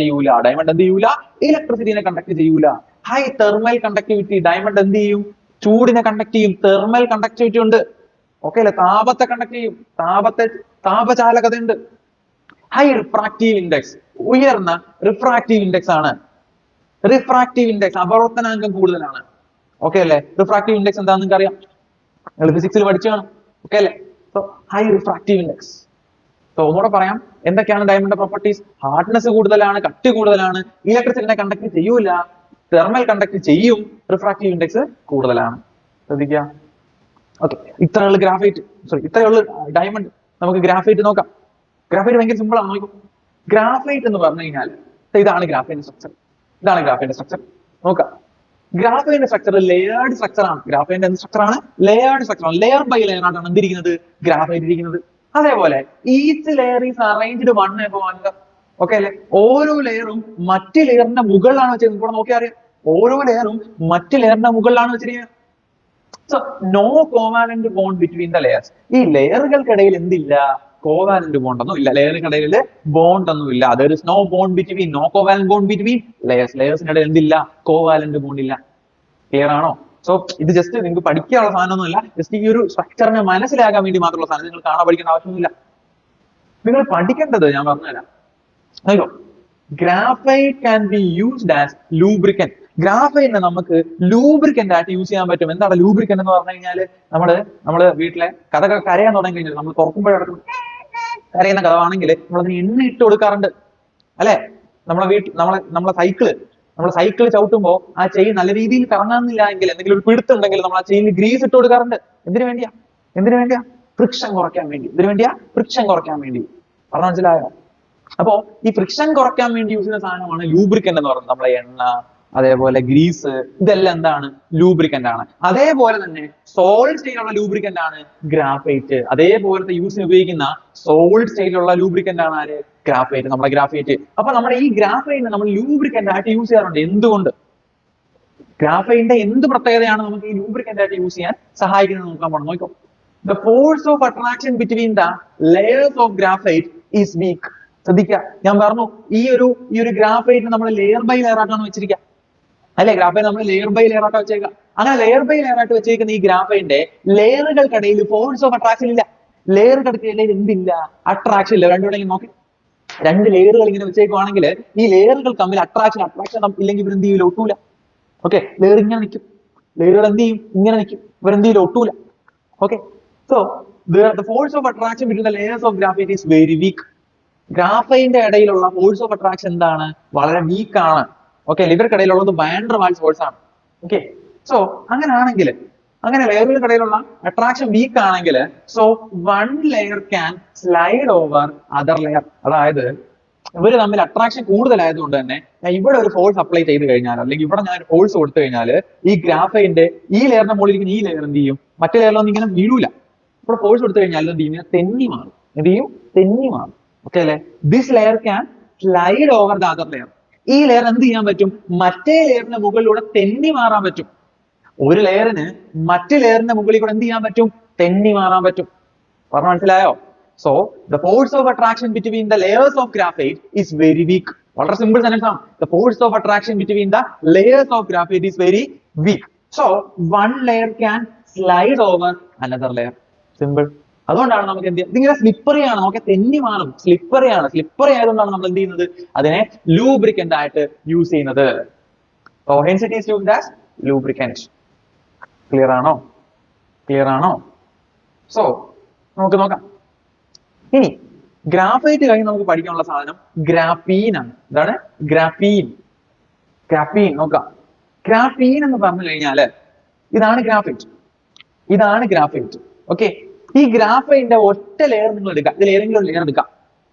ചെയ്യൂല. High thermal conductivity. ഡയമണ്ട് എന്ത് ചെയ്യും? ചൂടിനെ കണ്ടക്ട് ചെയ്യും. തെർമൽ കണ്ടക്ടിവിറ്റി ഉണ്ട്. ഓക്കെ അല്ലെ? താപത്തെ കണ്ടക്ട് ചെയ്യും. താപചാലകത ഉണ്ട്. High refractive index. ഉയർന്ന റിഫ്രാക്റ്റീവ് ഇൻഡെക്സ് ആണ്. അപവർത്തനാങ്കം കൂടുതലാണ്. ഓക്കെ അല്ലെ? റിഫ്രാക്റ്റീവ് ഇൻഡെക്സ് എന്താണെന്ന് നിങ്ങൾക്ക് അറിയാം, നിങ്ങൾ ഫിസിക്സിൽ പഠിച്ചാണ്. ഓക്കെ അല്ലെ? So high refractive index. So ഒന്നുകൂടെ പറയാം, എന്തൊക്കെയാണ് ഡയമണ്ടിന്റെ പ്രോപ്പർട്ടീസ്? ഹാർഡ്നെസ് കൂടുതലാണ്, കട്ടി കൂടുതലാണ്, ഇലക്ട്രിസിറ്റിനെ കണ്ടക്ട് ചെയ്യൂല, തെർമൽ കണ്ടക്ട് ചെയ്യും, റിഫ്രാക്റ്റീവ് ഇൻഡെക്സ് കൂടുതലാണ്. ശ്രദ്ധിക്കുക. ഓക്കെ, ഇത്രയുള്ള ഡയമണ്ട്. നമുക്ക് ഗ്രാഫൈറ്റ് നോക്കാം. ഗ്രാഫൈറ്റ് ഭയങ്കര സിമ്പിൾ ആണ്. നോക്കും, ഗ്രാഫൈറ്റ് എന്ന് പറഞ്ഞു കഴിഞ്ഞാൽ ഇതാണ് ഗ്രാഫൈറ്റിന്റെ സ്ട്രക്ചർ. നോക്കാം. ഗ്രാഫൈന്റെ സ്ട്രക്ചർ ലെയർഡ് സ്ട്രക്ചർ ആണ്. ഗ്രാഫൈന്റെ എന്ത് സ്ട്രക്ചർ ആണ്? ലെയർഡ് സ്ട്രക്ചർ ആണ്. ലെയർ ബൈ ലെയർ ആയിട്ടാണ് എന്തിരിക്കുന്നത്? ഗ്രാഫൈറ്റ് ഇരിക്കുന്നത്. അതേപോലെ each layer is arranged one above another. Okay അല്ലെ? ഓരോ ലെയറും മറ്റ് ലെയറിന്റെ മുകളിലാണ് വെച്ചിരിക്കുന്നത്. ഇവിടെ നോക്കിയാൽ അറിയാം, ഓരോ ലെയറും മറ്റ് ലെയറിന്റെ മുകളിലാണ് വെച്ചിരിക്കുന്നത്. So no covalent bond between the layers. ഈ ലെയറുകൾക്കിടയിൽ എന്തില്ല? കോവാലന്റ് ബോണ്ട് ഒന്നും ഇല്ല. ലെയറുകൾക്കിടയിൽ ബോണ്ട് ഒന്നും ഇല്ല. There is no bond between, no covalent bond between layers. ലെയർസിന്റെ ഇടയിൽ എന്തില്ല? കോവാലന്റ് ബോണ്ട് ഇല്ല. ക്ലിയർ ആണോ? സോ ഇത് ജസ്റ്റ് നിങ്ങൾക്ക് പഠിക്കാനുള്ള സാധനമൊന്നുമില്ല. ജസ്റ്റ് ഈ ഒരു സ്ട്രക്ചറിനെ മനസ്സിലാക്കാൻ വേണ്ടി മാത്രമുള്ള സാധനം. നിങ്ങൾ കാണാൻ പഠിക്കേണ്ട ആവശ്യമൊന്നുമില്ല. നിങ്ങൾ പഠിക്കേണ്ടത് ഞാൻ പറഞ്ഞുതരാം. അയ്യോ, graphite can be used as lubricant. ഗ്രാഫൈറ്റിനെ നമുക്ക് ലൂബ്രിക്കന്റ് ആയിട്ട് യൂസ് ചെയ്യാൻ പറ്റും. എന്താണ് ലൂബ്രിക്കന്റ് എന്ന് പറഞ്ഞു കഴിഞ്ഞാല്? നമ്മള് വീട്ടിലെ കഥകൾ കരയാൻ തുടങ്ങി കഴിഞ്ഞാൽ നമ്മൾ തുറക്കുമ്പോഴടക്കം കരയുന്ന കഥവാണെങ്കിൽ നമ്മളതിന് എണ്ണ ഇട്ട് കൊടുക്കാറുണ്ട് അല്ലെ? നമ്മളെ സൈക്കിള് ചവിട്ടുമ്പോൾ ആ ചെയിൻ നല്ല രീതിയിൽ കറങ്ങാന്നില്ല എങ്കിൽ, എന്തെങ്കിലും ഒരു പിടുത്തുണ്ടെങ്കിൽ നമ്മൾ ആ ചെയിനിൽ ഗ്രീസ് ഇട്ട് കൊടുക്കാറുണ്ട്. എന്തിനു വേണ്ടിയാ? ഫ്രിക്ഷൻ കുറയ്ക്കാൻ വേണ്ടി. എന്തിനു വേണ്ടിയാ? ഫ്രിക്ഷൻ കുറയ്ക്കാൻ വേണ്ടി. പറഞ്ഞ മനസ്സിലായോ? അപ്പോ ഈ ഫ്രിക്ഷൻ കുറയ്ക്കാൻ വേണ്ടി യൂസ് ചെയ്യുന്ന സാധനമാണ് ലൂബ്രിക്കന്റ് എന്ന് പറയുന്നത്. നമ്മളെ എണ്ണ, അതേപോലെ ഗ്രീസ്, ഇതെല്ലാം എന്താണ്? ലൂബ്രിക്കന്റ് ആണ്. അതേപോലെ തന്നെ സോളിഡ് സ്റ്റേറ്റിലുള്ള ലൂബ്രിക്കന്റ് ആണ് ഗ്രാഫൈറ്റ്. അതേപോലത്തെ യൂസിന് ഉപയോഗിക്കുന്ന സോളിഡ് സ്റ്റേറ്റിലുള്ള ലൂബ്രിക്കന്റ് ആണ് ആര്? ഗ്രാഫൈറ്റ്, നമ്മുടെ ഗ്രാഫൈറ്റ്. അപ്പൊ നമ്മുടെ ഈ ഗ്രാഫൈറ്റിനെ നമ്മൾ ലൂബ്രിക്കന്റ് ആയിട്ട് യൂസ് ചെയ്യാറുണ്ട്. എന്തുകൊണ്ട്? ഗ്രാഫൈറ്റിന്റെ എന്ത് പ്രത്യേകതയാണ് നമുക്ക് ഈ ലൂബ്രിക്കന്റ് ആയിട്ട് യൂസ് ചെയ്യാൻ സഹായിക്കുന്നത് നോക്കാൻ പോകണം. നോക്കോ, the force of attraction between the layers of graphite is weak. ശ്രദ്ധിക്കുക, ഞാൻ പറഞ്ഞു ഈ ഒരു ഗ്രാഫൈറ്റ് നമ്മൾ ലെയർ ബൈ ലെയർ ആയിട്ടാണ് വെച്ചിരിക്കുക അല്ലെ? ഗ്രാഫൈറ്റ് നമ്മൾ ലെയർ ബൈ ലെയർ ആയിട്ട് വെച്ചേക്കുക. അങ്ങനെ ലെയർ ബൈ ലെയർ ആയിട്ട് വെച്ചേക്കുന്ന ഈ ഗ്രാഫൈറ്റിന്റെ ലെയറുകൾക്കിടയിൽ ഫോഴ്സ് ഓഫ് അട്രാക്ഷൻ ഇല്ല. ലെയറുകൾക്കിടയിൽ എന്തില്ല? അട്രാക്ഷൻ ഇല്ല. രണ്ടുകൂടെ നോക്കി, രണ്ട് ലെയറുകൾ ഇങ്ങനെ വെച്ചേക്കുവാണെങ്കിൽ ഈ ലെയറുകൾ തമ്മിൽ അട്രാക്ഷൻ ഇല്ലെങ്കിൽ ഇവർ എന്ത് ചെയ്യില്ല? ഒട്ടൂല. ഓക്കെ, ലെയർ ഇങ്ങനെ നിൽക്കും, ലെയറുകൾ എന്ത് ചെയ്യും? ഇങ്ങനെ നിൽക്കും, ഇവർ എന്ത് ചെയ്യില്ല? ഒട്ടൂല. Okay, so the force of attraction between the layers of graphite is very weak. ഗ്രാഫൈറ്റിന്റെ ഇടയിലുള്ള ഫോഴ്സ് ഓഫ് അട്രാക്ഷൻ എന്താണ്? വളരെ വീക്ക് ആണ്. ഓക്കെ, ഇവർക്കിടയിലുള്ളത് വാൻ ഡെർ വാൾസ് ഫോഴ്സ് ആണ്. ഓക്കെ, സോ അങ്ങനെ ലെയറുകൾക്കിടയിലുള്ള അട്രാക്ഷൻ വീക്ക് ആണെങ്കിൽ so one layer can slide over other layer. അതായത് ഇവര് തമ്മിൽ അട്രാക്ഷൻ കൂടുതലായതുകൊണ്ട് തന്നെ ഞാൻ ഇവിടെ ഒരു ഫോഴ്സ് അപ്ലൈ ചെയ്ത് കഴിഞ്ഞാൽ, അല്ലെങ്കിൽ ഇവിടെ ഞാൻ ഒരു ഫോഴ്സ് കൊടുത്തു കഴിഞ്ഞാൽ ഈ ഗ്രാഫൈറ്റിന്റെ ഈ ലെയറിന്റെ മുകളിൽ ഇരിക്കുന്ന ഈ ലെയർ എന്ത് ചെയ്യും? മറ്റേ ലെയറിലൊന്നും ഇങ്ങനെ വീഴൂല. ഇവിടെ ഫോഴ്സ് കൊടുത്തു കഴിഞ്ഞാൽ എന്ത് ചെയ്യും? തെന്നി മാറും. ഓക്കെ അല്ലെ? This layer can slide over the other layer. ഈ ലെയർ എന്ത് ചെയ്യാൻ പറ്റും? മറ്റേ ലെയറിന്റെ മുകളിലൂടെ തെന്നി മാറാൻ പറ്റും. ഒരു ലെയറിന് മറ്റു ലെയറിന്റെ മുകളിൽ കൂടെ എന്ത് ചെയ്യാൻ പറ്റും? തെന്നി മാറാൻ പറ്റും. പറഞ്ഞ മനസ്സിലായോ? So the force of attraction between the layers of graphite is very weak. വളരെ സിമ്പിൾ സെന്റൻസ് ആണ്. The force of attraction between the layers of graphite is very weak. So one layer can slide over another layer. Simple. അതുകൊണ്ടാണ് നമുക്ക് എന്ത് ചെയ്യുക? ഇതിങ്ങനെ സ്ലിപ്പറി ആണ്, നമുക്ക് തെന്നി മാറും. സ്ലിപ്പറി ആയതുകൊണ്ടാണ് നമ്മൾ എന്ത് ചെയ്യുന്നത്? അതിനെ ലൂബ്രിക്കന്റ് ആയിട്ട് യൂസ് ചെയ്യുന്നത്. So hence it is used as lubricant. Clear ആണോ? സോ നമുക്ക് നോക്കാം. ഇനി ഗ്രാഫൈറ്റ് കഴിഞ്ഞ് നമുക്ക് പഠിക്കാനുള്ള സാധനം ഗ്രാഫീൻ ആണ്. എന്താണ്? ഗ്രാഫീൻ. നോക്കാം. ഗ്രാഫീൻ എന്ന് പറഞ്ഞു കഴിഞ്ഞാല് ഇതാണ് ഗ്രാഫൈറ്റ്. ഓക്കെ, ഈ ഗ്രാഫൈറ്റിന്റെ ഒറ്റ ലെയർ നിങ്ങൾ എടുക്കാം. ഇതിൽ ഏതെങ്കിലും ഒരു ലെയർ എടുക്കാം.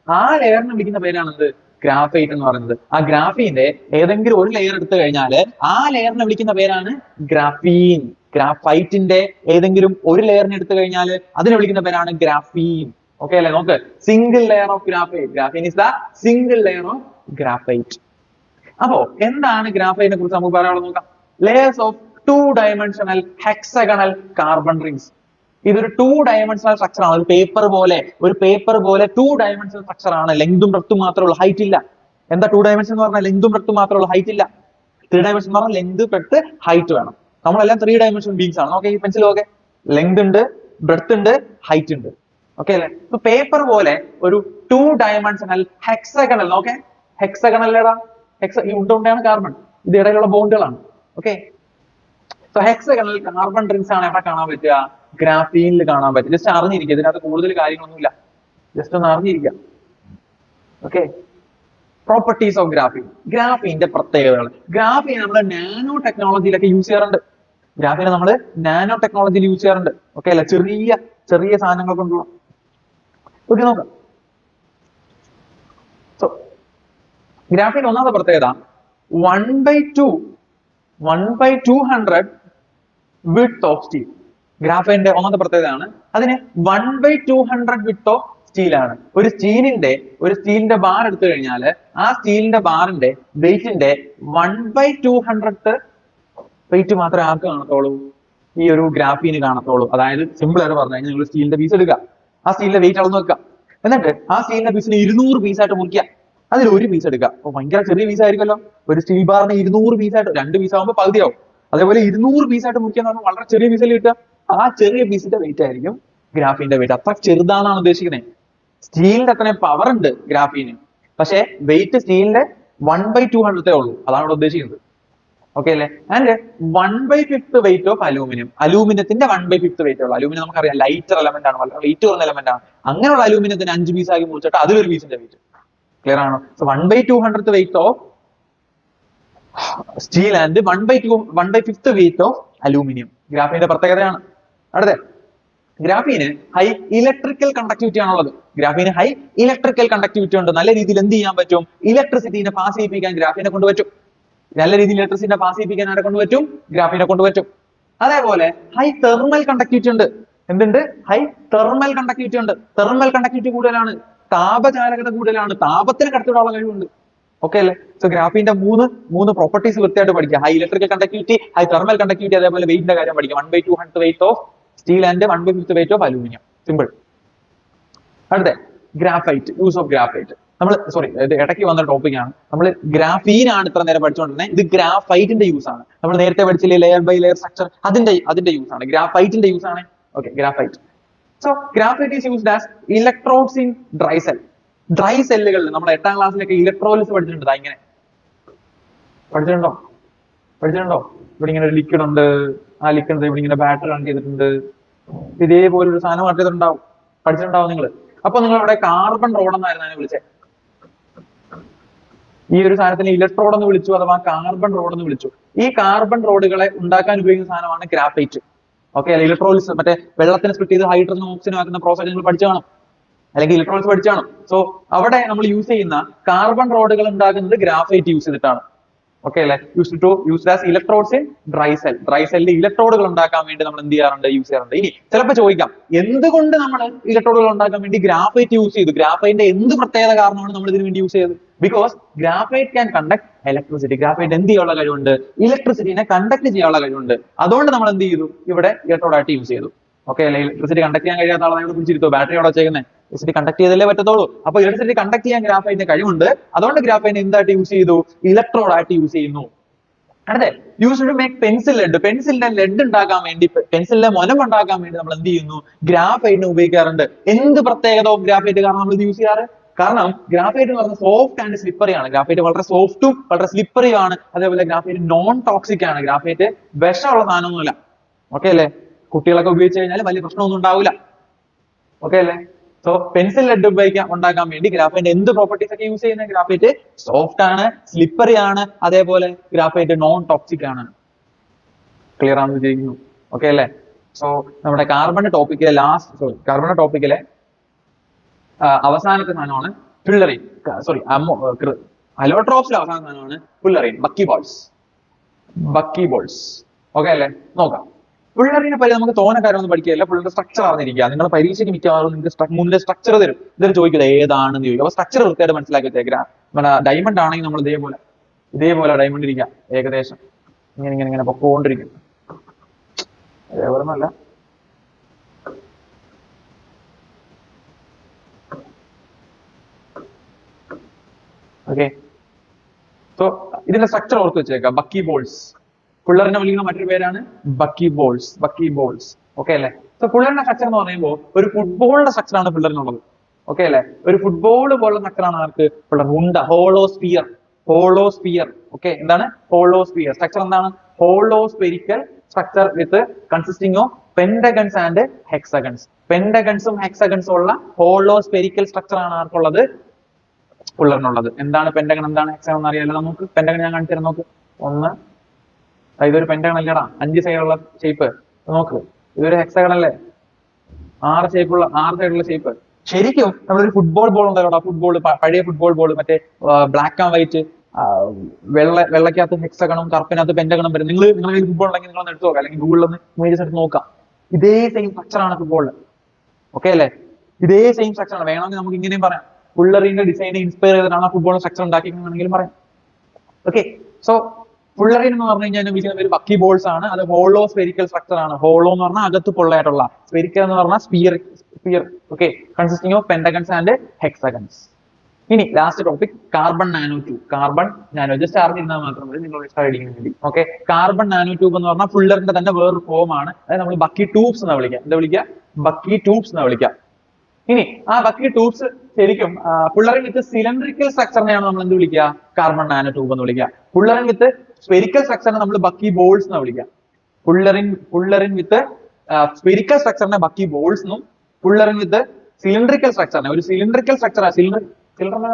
ആ ലെയറിനെ വിളിക്കുന്ന പേരാണെന്ത്? ഗ്രാഫൈറ്റ് എന്ന് പറയുന്നത്. ആ ഗ്രാഫീന്റെ ഏതെങ്കിലും ഒരു ലെയർ എടുത്തു കഴിഞ്ഞാൽ ആ ലെയറിനെ വിളിക്കുന്ന പേരാണ് ഗ്രാഫീൻ. ഗ്രാഫൈറ്റിന്റെ ഏതെങ്കിലും ഒരു ലെയറിനെ എടുത്തു കഴിഞ്ഞാൽ അതിനെ വിളിക്കുന്ന പേരാണ് ഗ്രാഫീൻ. ഓക്കെ അല്ലെ? നോക്ക്, single layer of graphite. Graphene is the single layer of graphite. അപ്പോ എന്താണ് ഗ്രാഫൈറ്റിനെ കുറിച്ച് നമുക്ക് പറയാനുള്ളത് നോക്കാം. Layers of 2-dimensional hexagonal carbon rings. ഇതൊരു 2-dimensional സ്ട്രക്ചർ ആണ്. ഒരു പേപ്പർ പോലെ 2-dimensional സ്ട്രക്ചർ ആണ്. ലെങ്തും ബ്രെഡ്ത്തും മാത്രമേ ഉള്ളൂ, ഹൈറ്റ് ഇല്ല. എന്താ 2 dimension എന്ന് പറഞ്ഞാൽ? ലെങ്തും ബ്രെഡ്ത്തും മാത്രമേ ഉള്ളൂ, ഹൈറ്റ് ഇല്ല. 3 dimension എന്ന് പറഞ്ഞാൽ ലെങ്ത്, ബ്രെഡ്ത്ത്, ഹൈറ്റ് വേണം. നമ്മളെല്ലാം 3-dimensional ബീങ്സ് ആണ്. നോക്കെ, ഈ പെൻസിൽ നോക്കെ, ലെങ്ത് ഉണ്ട്, ബ്രെഡ്ത്ത് ഉണ്ട്, ഹൈറ്റ് ഉണ്ട്. ഓക്കെ അല്ലെ? പേപ്പർ പോലെ ഒരു 2-dimensional hexagonal. നോക്കെ, ഹെക്സഗണൽ ഈ ഉണ്ടയാണ് കാർബൺ, ഇത് ഇടയിലുള്ള ബോണ്ടുകളാണ്. Okay, so hexagonal carbon rings ആണ് എവിടെ കാണാൻ പറ്റുക? ഗ്രാഫീനിൽ കാണാൻ പറ്റും. ജസ്റ്റ് അറിഞ്ഞിരിക്കുക, ഇതിനകത്ത് കൂടുതൽ കാര്യങ്ങളൊന്നുമില്ല, ജസ്റ്റ് ഒന്ന് അറിഞ്ഞിരിക്കുക. ഓക്കെ, പ്രോപ്പർട്ടീസ് ഓഫ് ഗ്രാഫീന്റെ പ്രത്യേകതകൾ. ഗ്രാഫീൻ നമ്മൾ നാനോ ടെക്നോളജിയിലൊക്കെ യൂസ് ചെയ്യാറുണ്ട്. ഓക്കെ അല്ലെ? ചെറിയ സാധനങ്ങൾ കൊണ്ടുള്ള. ഓക്കെ, നോക്കാം. സോ ഗ്രാഫീൻ ഒന്നാമത്തെ പ്രത്യേകത 1/2 1/200 width of steel. ഗ്രാഫൈന്റെ ഒന്നാമത്തെ പ്രത്യേകതയാണ് അതിന് 1/200 width of steel ആണ്. ഒരു സ്റ്റീലിന്റെ ബാർ എടുത്തു കഴിഞ്ഞാൽ ആ സ്റ്റീലിന്റെ ബാറിന്റെ വെയിറ്റിന്റെ 1/200 വെയിറ്റ് മാത്രമേ ആർക്ക് കാണത്തുള്ളൂ? ഈ ഒരു ഗ്രാഫീന് കാണത്തുള്ളൂ. അതായത് സിമ്പിൾ ആയിട്ട് പറഞ്ഞു കഴിഞ്ഞാൽ നിങ്ങൾ സ്റ്റീലിന്റെ പീസ് എടുക്കുക, ആ സ്റ്റീലിന്റെ വെയിറ്റ് അളന്ന് വെക്കുക, എന്നിട്ട് ആ സ്റ്റീലിന്റെ പീസിന് 200 പീസായിട്ട് മുറിക്കുക. അതിൽ ഒരു പീസ് എടുക്കുക. അപ്പൊ ഭയങ്കര ചെറിയ പീസ് ആയിരിക്കുമല്ലോ. ഒരു സ്റ്റീൽ ബാറിന് 200 പീസായിട്ട്, 2 പീസ് ആകുമ്പോൾ പകുതിയാവും. അതേപോലെ 200 പീസായിട്ട് മുറിക്കുക എന്ന് പറഞ്ഞാൽ വളരെ ചെറിയ പീസല്ലേ കിട്ടുക. ആ ചെറിയ പീസിന്റെ വെയിറ്റ് ആയിരിക്കും ഗ്രാഫീന്റെ വെയിറ്റ്. അത്ര ചെറുതാണെന്നാണ് ഉദ്ദേശിക്കുന്നത്. സ്റ്റീലിന്റെ അത്രയും പവർ ഉണ്ട് ഗ്രാഫീന്, പക്ഷെ വെയിറ്റ് സ്റ്റീലിന്റെ 1/200 ഉള്ളൂ. അതാണ് ഇവിടെ ഉദ്ദേശിക്കുന്നത്. ഓക്കെ അല്ലേ? And 1/5 weight of aluminium. അലൂമിനിയത്തിന്റെ 1/5 വെയിറ്റ് ഉള്ളൂ. അലൂമിനിയം നമുക്കറിയാം ലൈറ്റർ എലമെന്റ് ആണ്, വളരെ വെയിറ്റ് കുറഞ്ഞ എലമെന്റ് ആണ്. അങ്ങനെയുള്ള അലൂമിനിയത്തിന് 5 പീസ് ആക്കി മുറിച്ചിട്ട് അതിലൊരു പീസിന്റെ വെയിറ്റ്. ക്ലിയർ ആണോ? So 1/200 weight of steel and 1/5 weight of aluminium ഗ്രാഫീന്റെ പ്രത്യേകതയാണ്. അടുത്ത ഗ്രാഫീന് ഹൈ ഇലക്ട്രിക്കൽ കണ്ടക്ടിവിറ്റി ആണുള്ളത്. ഗ്രാഫീന് ഹൈ ഇലക്ട്രിക്കൽ കണ്ടക്ടിവിറ്റി ഉണ്ട്. നല്ല രീതിയിൽ എന്ത് ചെയ്യാൻ പറ്റും? ഇലക്ട്രിസിറ്റിനെ പാസ് ചെയ്യിപ്പിക്കാൻ ഗ്രാഫീനെ കൊണ്ട് പറ്റും. നല്ല രീതിയിൽ ഇലക്ട്രിസിറ്റിനെ പാസ് ചെയ്യിപ്പിക്കാൻ ആരെ കൊണ്ട് പറ്റും? ഗ്രാഫീനെ കൊണ്ട് പറ്റും. അതേപോലെ ഹൈ തെർമൽ കണ്ടക്ടിവിറ്റി ഉണ്ട്. എന്തുണ്ട്? ഹൈ തെർമൽ കണ്ടക്ടിവിറ്റി ഉണ്ട്. തെർമൽ കണ്ടക്ടിവിറ്റി കൂടുതലാണ്, താപചാലകത കൂടുതലാണ്, താപത്തിന് കടത്തിവിടാനുള്ള കഴിവുണ്ട്. ഓക്കെ അല്ലേ? സോ ഗ്രാഫീന്റെ മൂന്ന് പ്രോപ്പർട്ടീസ് വൃത്തിയായിട്ട് പഠിക്കുക. High electrical conductivity, high thermal conductivity, അതേപോലെ വെയിറ്റിന്റെ കാര്യം പഠിക്കുക. 1/200 weight of steel and 1/5 weight of aluminium. Simple. അടുത്ത ഗ്രാഫൈറ്റ്, യൂസ് ഓഫ് ഗ്രാഫൈറ്റ്. ഇത് ഇടയ്ക്ക് വന്ന ടോപ്പിക്കാണ്. നമ്മൾ ഗ്രാഫീൻ ആണ് ഇത്ര നേരം പഠിച്ചുകൊണ്ടിരുന്നത്. ഇത് ഗ്രാഫൈറ്റിന്റെ യൂസ് ആണ്. നമ്മൾ നേരത്തെ പഠിച്ചില്ലേ ലെയർ ബൈ ലെയർ സ്ട്രക്ചർ, അതിന്റെ യൂസ് ആണ്. ഗ്രാഫൈറ്റിന്റെ യൂസ് ആണ്. Okay, graphite. So graphite is used as electrodes in dry cell. Dry സെല്ലുകളിൽ നമ്മൾ 8ാം ക്ലാസ്സിലൊക്കെ ഇലക്ട്രോലിസ് പഠിച്ചിട്ടുണ്ട്. ഇങ്ങനെ പഠിച്ചിട്ടുണ്ടോ? ഇവിടെ ഇങ്ങനെ ഒരു ലിക്വിഡ് ഉണ്ട്. ആ ലിക്വിഡ് ഇവിടെ ഇങ്ങനെ ബാറ്ററി കണക്ട് ചെയ്തിട്ടുണ്ട്. ഇതേപോലെ ഒരു സാധനം കണക്ട് ചെയ്തിട്ടുണ്ടാവും. പഠിച്ചിട്ടുണ്ടാവും നിങ്ങൾ. അപ്പൊ നിങ്ങൾ ഇവിടെ കാർബൺ റോഡ് എന്നായിരുന്നു അതിനെ വിളിച്ചത്. ഈ ഒരു സാധനത്തിന് ഇലക്ട്രോഡ് എന്ന് വിളിച്ചു, അഥവാ കാർബൺ റോഡ് എന്ന് വിളിച്ചു. ഈ കാർബൺ റോഡുകളെ ഉണ്ടാക്കാൻ ഉപയോഗിക്കുന്ന സാധനമാണ് ഗ്രാഫൈറ്റ്. ഓക്കെ അല്ലെ? ഇലക്ട്രോളിസ്, മറ്റേ വെള്ളത്തിന് സ്പ്ലിറ്റ് ചെയ്ത് ഹൈഡ്രജനും ഓക്സിജനും ആക്കുന്ന പ്രോസസ് നിങ്ങൾ പഠിച്ചു കാണും, അല്ലെങ്കിൽ ഇലക്ട്രോളിസ് പഠിച്ചു കാണും. സോ അവിടെ നമ്മൾ യൂസ് ചെയ്യുന്ന കാർബൺ റോഡുകൾ ഉണ്ടാക്കുന്നത് ഗ്രാഫൈറ്റ് യൂസ് ചെയ്തിട്ടാണ്. ഓക്കെ അല്ലെ? Used as electrodes in dry cell. Dry സെല്ലിൽ ഇലക്ട്രോഡുകൾ ഉണ്ടാക്കാൻ വേണ്ടി നമ്മൾ എന്ത് ചെയ്യാറുണ്ട്? യൂസ് ചെയ്യാറുണ്ട്. ഇനി ചിലപ്പോൾ ചോദിക്കാം, എന്തുകൊണ്ട് നമ്മൾ ഇലക്ട്രോഡുകൾ ഉണ്ടാക്കാൻ വേണ്ടി ഗ്രാഫൈറ്റ് യൂസ് ചെയ്തു? ഗ്രാഫൈറ്റിന്റെ എന്ത് പ്രത്യേകത കാരണമാണ് നമ്മൾ ഇതിനു വേണ്ടി യൂസ് ചെയ്തത്? Because graphite can conduct electricity. Graphite എന്ത് ചെയ്യാനുള്ള കഴിവുണ്ട്? ഇലക്ട്രിസിറ്റിനെ കണ്ടക്ട് ചെയ്യാനുള്ള കഴിവുണ്ട്. അതുകൊണ്ട് നമ്മൾ എന്ത് ചെയ്തു? ഇവിടെ ഇലക്ട്രോഡായിട്ട് യൂസ് ചെയ്തു. ഓക്കെ അല്ലെ? ഇലക്ട്രിസിറ്റി കണ്ടക്ട് ചെയ്യാൻ കഴിയാത്ത ആളെ ഇവിടെ പിടിച്ചിരുത്തോ? ബാറ്ററി അവിടെ വെച്ചേക്കുന്നത് ഇലക്ട്രിസിറ്റി കണ്ടക്ട് ചെയ്തല്ലേ പറ്റത്തുള്ളൂ. അപ്പൊ ഇലക്ട്രിസിറ്റി കണ്ടക്ട് ചെയ്യാൻ ഗ്രാഫൈറ്റിന്റെ കഴിവുണ്ട്. അതുകൊണ്ട് ഗ്രാഫൈറ്റ് എന്തായിട്ട് യൂസ് ചെയ്തു? ഇലക്ട്രോഡായിട്ട് യൂസ് ചെയ്യുന്നു. അടുത്ത use to make pencil lead. പെൻസിലിന്റെ ലെഡ് ഉണ്ടാക്കാൻ വേണ്ടി, പെൻസിലിന്റെ മൊനം ഉണ്ടാക്കാൻ വേണ്ടി നമ്മൾ എന്ത് ചെയ്യുന്നു? ഗ്രാഫൈറ്റിനെ ഉപയോഗിക്കാറുണ്ട്. എന്ത് പ്രത്യേകത ഗ്രാഫൈറ്റ് കാരണം നമ്മൾ ഇത് യൂസ് ചെയ്യാറ്? കാരണം ഗ്രാഫൈറ്റ് എന്ന് പറഞ്ഞാൽ സോഫ്റ്റ് ആൻഡ് സ്ലിപ്പറി ആണ്. ഗ്രാഫൈറ്റ് വളരെ സോഫ്റ്റും വളരെ സ്ലിപ്പറിയും ആണ്. അതേപോലെ ഗ്രാഫൈറ്റ് നോൺ ടോക്സിക് ആണ്. ഗ്രാഫൈറ്റ് വിഷമുള്ള സാധനമൊന്നുമില്ല. ഓക്കെ അല്ലേ? കുട്ടികളൊക്കെ ഉപയോഗിച്ച് കഴിഞ്ഞാൽ വലിയ പ്രശ്നമൊന്നും ഉണ്ടാവില്ല. ഓക്കെ അല്ലേ? സോ പെൻസിൽ ലെഡ് ഉണ്ടാക്കാൻ വേണ്ടി ഗ്രാഫൈറ്റ് എന്ത് പ്രോപ്പർട്ടീസ് ഒക്കെ യൂസ് ചെയ്യുന്നത്? ഗ്രാഫൈറ്റ് സോഫ്റ്റ് ആണ്, സ്ലിപ്പറി ആണ്, അതേപോലെ ഗ്രാഫൈറ്റ് നോൺ ടോക്സിക് ആണ്. ക്ലിയർ ആണെന്ന് വിചാരിക്കുന്നു. ഓക്കെ അല്ലേ? സോ നമ്മുടെ കാർബണിന്റെ ടോപ്പിക്കിലെ അവസാനത്തെ സാധനമാണ് ഫുള്ളറിൻ. അലോട്രോപ്സിലെ അവസാന സാധനമാണ് ഫുള്ളറിൻ, ബക്കി ബോൾസ്. ഓക്കെ അല്ലേ? നോക്കാം. ഫുള്ളറിനെ പറ്റി നമുക്ക് തോന്ന കാര്യമൊന്നും പഠിക്കുകയല്ല. ഫുള്ളറിന്റെ സ്ട്രക്ചർ അറിഞ്ഞിരിക്കുക. നിങ്ങളുടെ പരീക്ഷയ്ക്ക് മിക്കവാറും നിങ്ങൾക്ക് 3 സ്ട്രക്ചർ തരും. ഇതൊരു ചോദിക്കുന്നത് ഏതാണെന്ന് ചോദിക്കും. അപ്പൊ സ്ട്രക്ചർ കൃത്യമായിട്ട് മനസ്സിലാക്കി വെച്ചേക്കാം. നമ്മുടെ ഡയമണ്ട് ആണെങ്കിൽ നമ്മൾ ഇതേപോലെ ഡയമണ്ട് ഇരിക്കുക. ഏകദേശം ഇങ്ങനെ പൊക്കോണ്ടിരിക്കും. അതേപോലെ ഒന്നല്ല. ഓക്കെ, സോ ഇതിന്റെ സ്ട്രക്ചർ ഓർത്ത് വെച്ചേക്കാം. ബക്കി ബോൾസ്. ഫുള്ളറിനെ വിളിക്കുന്ന മറ്റൊരു പേരാണ് ബക്കി ബോൾസ്. ഓക്കെ അല്ലെ? സോ ഫുള്ളറിന്റെ സ്ട്രക്ചർ എന്ന് പറയുമ്പോൾ ഒരു ഫുട്ബോളിന്റെ സ്ട്രക്ചർ ആണ് ഫുള്ളറിനുള്ളത്. ഓക്കെ അല്ലെ? ഒരു ഫുട്ബോൾ പോലുള്ള സ്ട്രക്ചർ ആണ് ആർക്ക്? ഫുള്ളർ. ഹോളോസ്പിയർ. ഓക്കെ, എന്താണ് ഹോളോസ്പിയർ? സ്ട്രക്ചർ എന്താണ്? Hollow spherical structure with consisting of pentagons and hexagons. പെന്റഗൺസും ഹെക്സഗൺസും ഉള്ള ഹോളോസ്പെരിക്കൽ സ്ട്രക്ചർ ആണ് ആർക്കുള്ളത്? ഫുള്ളറിനുള്ളത്. എന്താണ് പെന്റഗൺ, എന്താണ് ഹെക്സഗൺ എന്ന് അറിയാലോ നമുക്ക്. പെന്റഗൺ ഞാൻ കാണിച്ചു തരാം. നോക്ക്. ഇതൊരു പെന്റഗൺ അല്ലേടാ, 5 സൈഡുള്ള ഷേപ്പ്. നോക്ക്, ഇതൊരു ഹെക്സഗൺ അല്ലേ? 6 സൈഡുള്ള ഷേപ്പ്. ശരിക്കും നമ്മളൊരു ഫുട്ബോൾ ബോൾ ഉണ്ടല്ലോ, ഫുട്ബോൾ, പഴയ ഫുട്ബോൾ ബോൾ, മറ്റേ ബ്ലാക്ക് ആൻഡ് വൈറ്റ് വെള്ളക്കകത്ത് ഹെക്സഗണും കറുപ്പിനകത്ത് പെന്റഗണും വരും. നിങ്ങളുടെ കയ്യിൽ ഫുട്ബോൾ ഉണ്ടെങ്കിൽ നിങ്ങളൊന്ന് എടുത്ത് നോക്കാം, അല്ലെങ്കിൽ ഗൂഗിളിൽ ഒന്ന് ഇമേജസ് എടുത്ത് നോക്കാം. ഇതേ സെയിം സ്ട്രക്ചർ ആണ് ഫുട്ബോളിൽ. ഓക്കെ അല്ലേ? ഇതേ സെയിം സ്ട്രക്ചർ ആണ്. വേണമെങ്കിൽ നമുക്ക് ഇങ്ങനെയും പറയാം, ഫുള്ളറിന്റെ ഡിസൈനെ ഇൻസ്പയർ ചെയ്തിട്ടാണ് ഫുട്ബോൾ സ്ട്രക്ചർ ഉണ്ടാക്കിയെന്നാണെങ്കിലും പറയാം. ഓക്കെ, സോ ഫുള്ളറിൻ എന്ന് പറഞ്ഞു കഴിഞ്ഞാൽ വിളിക്കുന്ന പേര് ബക്കി ബോൾസ് ആണ്. അത് ഹോളോ സ്ഫെരിക്കൽ സ്ട്രക്ചർ ആണ്. ഹോളോ എന്ന് പറഞ്ഞാൽ അകത്ത് പൊള്ളയായിട്ടുള്ള, സ്ഫെരിക്കൽ എന്ന് പറഞ്ഞാൽ sphere. Okay, consisting of pentagons and hexagons. ഇനി last topic carbon nano tube. Carbon nano just അറിഞ്ഞിരുന്നാൽ മാത്രം മതി നിങ്ങൾ സ്റ്റഡിങ്ങിന് വേണ്ടി. ഓക്കെ, കാർബൺ നാനോ ട്യൂബ് എന്ന് പറഞ്ഞാൽ ഫുള്ളറിന്റെ തന്നെ വേറൊരു ഫോം ആണ്. അതായത് നമ്മൾ ബക്കി ട്യൂബ്സ് എന്ന് വിളിക്കാം. എന്താ വിളിക്കുക? ബക്കി ട്യൂബ്സ് എന്ന് വിളിക്കാം. ഇനി ആ ബക്കി ട്യൂബ്സ് ശരിക്കും ഫുള്ളറിൻ വിത്ത് സിലിണ്ടറിക്കൽ സ്ട്രക്ചറിനെയാണ് നമ്മൾ എന്ത് വിളിക്കുക? കാർബൺ നാനോ ട്യൂബ് എന്ന് വിളിക്കുക. ഫുള്ളറിൻ വിത്ത് സ്ഫെരിക്കൽ സ്ട്രക്ചറിനെ നമ്മൾ ബക്കി ബോൾസ് എന്ന് വിളിക്കുക. ഫുള്ളറിൻ വിത്ത് സ്ഫെരിക്കൽ സ്ട്രക്ചറിനെ ബക്കി ബോൾസ് എന്നും, ഫുള്ളറിൻ വിത്ത് സിലിണ്ടറിക്കൽ സ്ട്രക്ചറിനെ, ഒരു സിലിണ്ടറിക്കൽ സ്ട്രക്ചർ സിലിണ്ടർ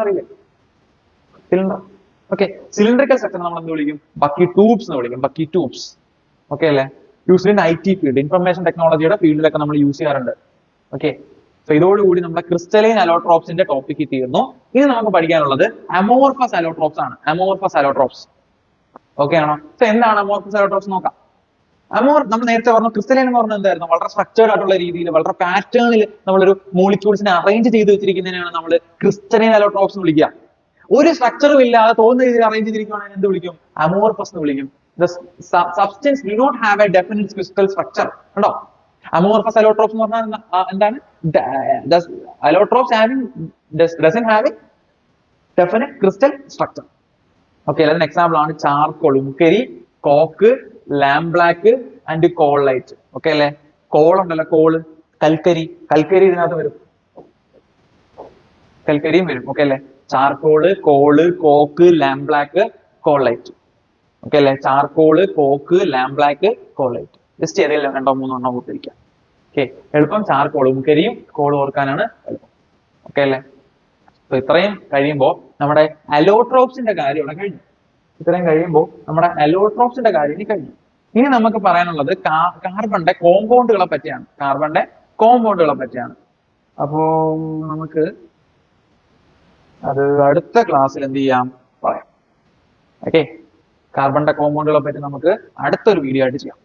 അറിയില്ലേ? സിലിണ്ടർ. ഓക്കെ, സിലിണ്ടറിക്കൽ സ്ട്രക്ചർ നമ്മൾ എന്ത് വിളിക്കും? ബക്കി ട്യൂബ്സ് എന്ന് വിളിക്കും. ബക്കി ട്യൂബ്സ്. ഓക്കെ അല്ലേ? Used in IT field, information ടെക്നോളജിയുടെ ഫീൽഡിലൊക്കെ നമ്മൾ യൂസ് ചെയ്യാറുണ്ട്. ഓക്കെ, സോ ഇതോടുകൂടി നമ്മുടെ ക്രിസ്റ്റലൈൻ അലോട്രോപ്സിന്റെ ടോപ്പിക്ക് തീർന്നു. ഇനി നമുക്ക് പഠിക്കാനുള്ളത് അമോർഫസ് അലോട്രോപ്സ് ആണ്. Amorphous allotropes. ഓക്കെ ആണോ? സോ എന്താണ് അമോർഫസ് അലോട്രോപ്സ് നോക്കാം. നമ്മൾ നേരത്തെ പറഞ്ഞു ക്രിസ്റ്റലൈൻ എന്ന് പറഞ്ഞാൽ എന്തായിരുന്നു? വളരെ സ്ട്രക്ചേർഡ് ആയിട്ടുള്ള രീതിയിൽ, വളരെ പാറ്റേണിൽ നമ്മളൊരു മോളിക്യൂൾസിനെ അറേഞ്ച് ചെയ്ത് വെച്ചിരിക്കുന്നതിനാണ് നമ്മൾ ക്രിസ്റ്റലൈൻ അലോട്രോപ്സ് എന്ന് വിളിക്കുക. ഒരു സ്ട്രക്ചറും ഇല്ലാതെ തോന്നുന്ന രീതിയിൽ അറേഞ്ച് ചെയ്തിരിക്കുകയാണെങ്കിൽ എന്ത് വിളിക്കും? അമോർഫസ് എന്ന് വിളിക്കും. The substance do not have a definite crystal structure. കണ്ടോ? അമോർഫസ് അലോട്രോപ്സ് എന്ന് പറഞ്ഞാൽ എന്താണ്? Allotropes doesn't have a definite crystal structure. Okay, അതിന് എക്സാമ്പിൾ ആണ് ചാർക്കോൾ, ഉക്കരി, coke, lampblack and coalite. Okay അല്ലെ? കോൾ ഉണ്ടല്ലോ, കോള്, കൽക്കരി ഇതിനകത്ത് വരും, കൽക്കരിയും വരും. ഓക്കെ അല്ലെ? Charcoal, coal, coke, lampblack, coalite. Okay അല്ലെ? Charcoal, coke, lampblack, coalite. Just ഏതെങ്കിലും 2-3 ഓർത്തിരിക്കാം. ഓക്കെ, എളുപ്പം ചാർക്കോൾ, ഉക്കരിയും കോൾ ഓർക്കാനാണ് എളുപ്പം. ഓക്കെ അല്ലെ? അപ്പൊ ഇത്രയും കഴിയുമ്പോൾ നമ്മുടെ അലോട്രോപ്സിന്റെ കാര്യം ഇവിടെ കഴിഞ്ഞു. ഇത്രയും കഴിയുമ്പോൾ നമ്മുടെ അലോട്രോപ്സിന്റെ കാര്യം കഴിഞ്ഞു. ഇനി നമുക്ക് പറയാനുള്ളത് കാർബണിന്റെ കോമ്പൗണ്ടുകളെ പറ്റിയാണ്. അപ്പോ നമുക്ക് അത് അടുത്ത ക്ലാസ്സിൽ എന്ത് ചെയ്യാം പറയാം. ഓക്കെ, കാർബണിന്റെ കോമ്പൗണ്ടുകളെ പറ്റി നമുക്ക് അടുത്തൊരു വീഡിയോ ആയിട്ട് ചെയ്യാം.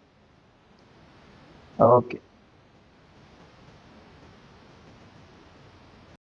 ഓക്കെ.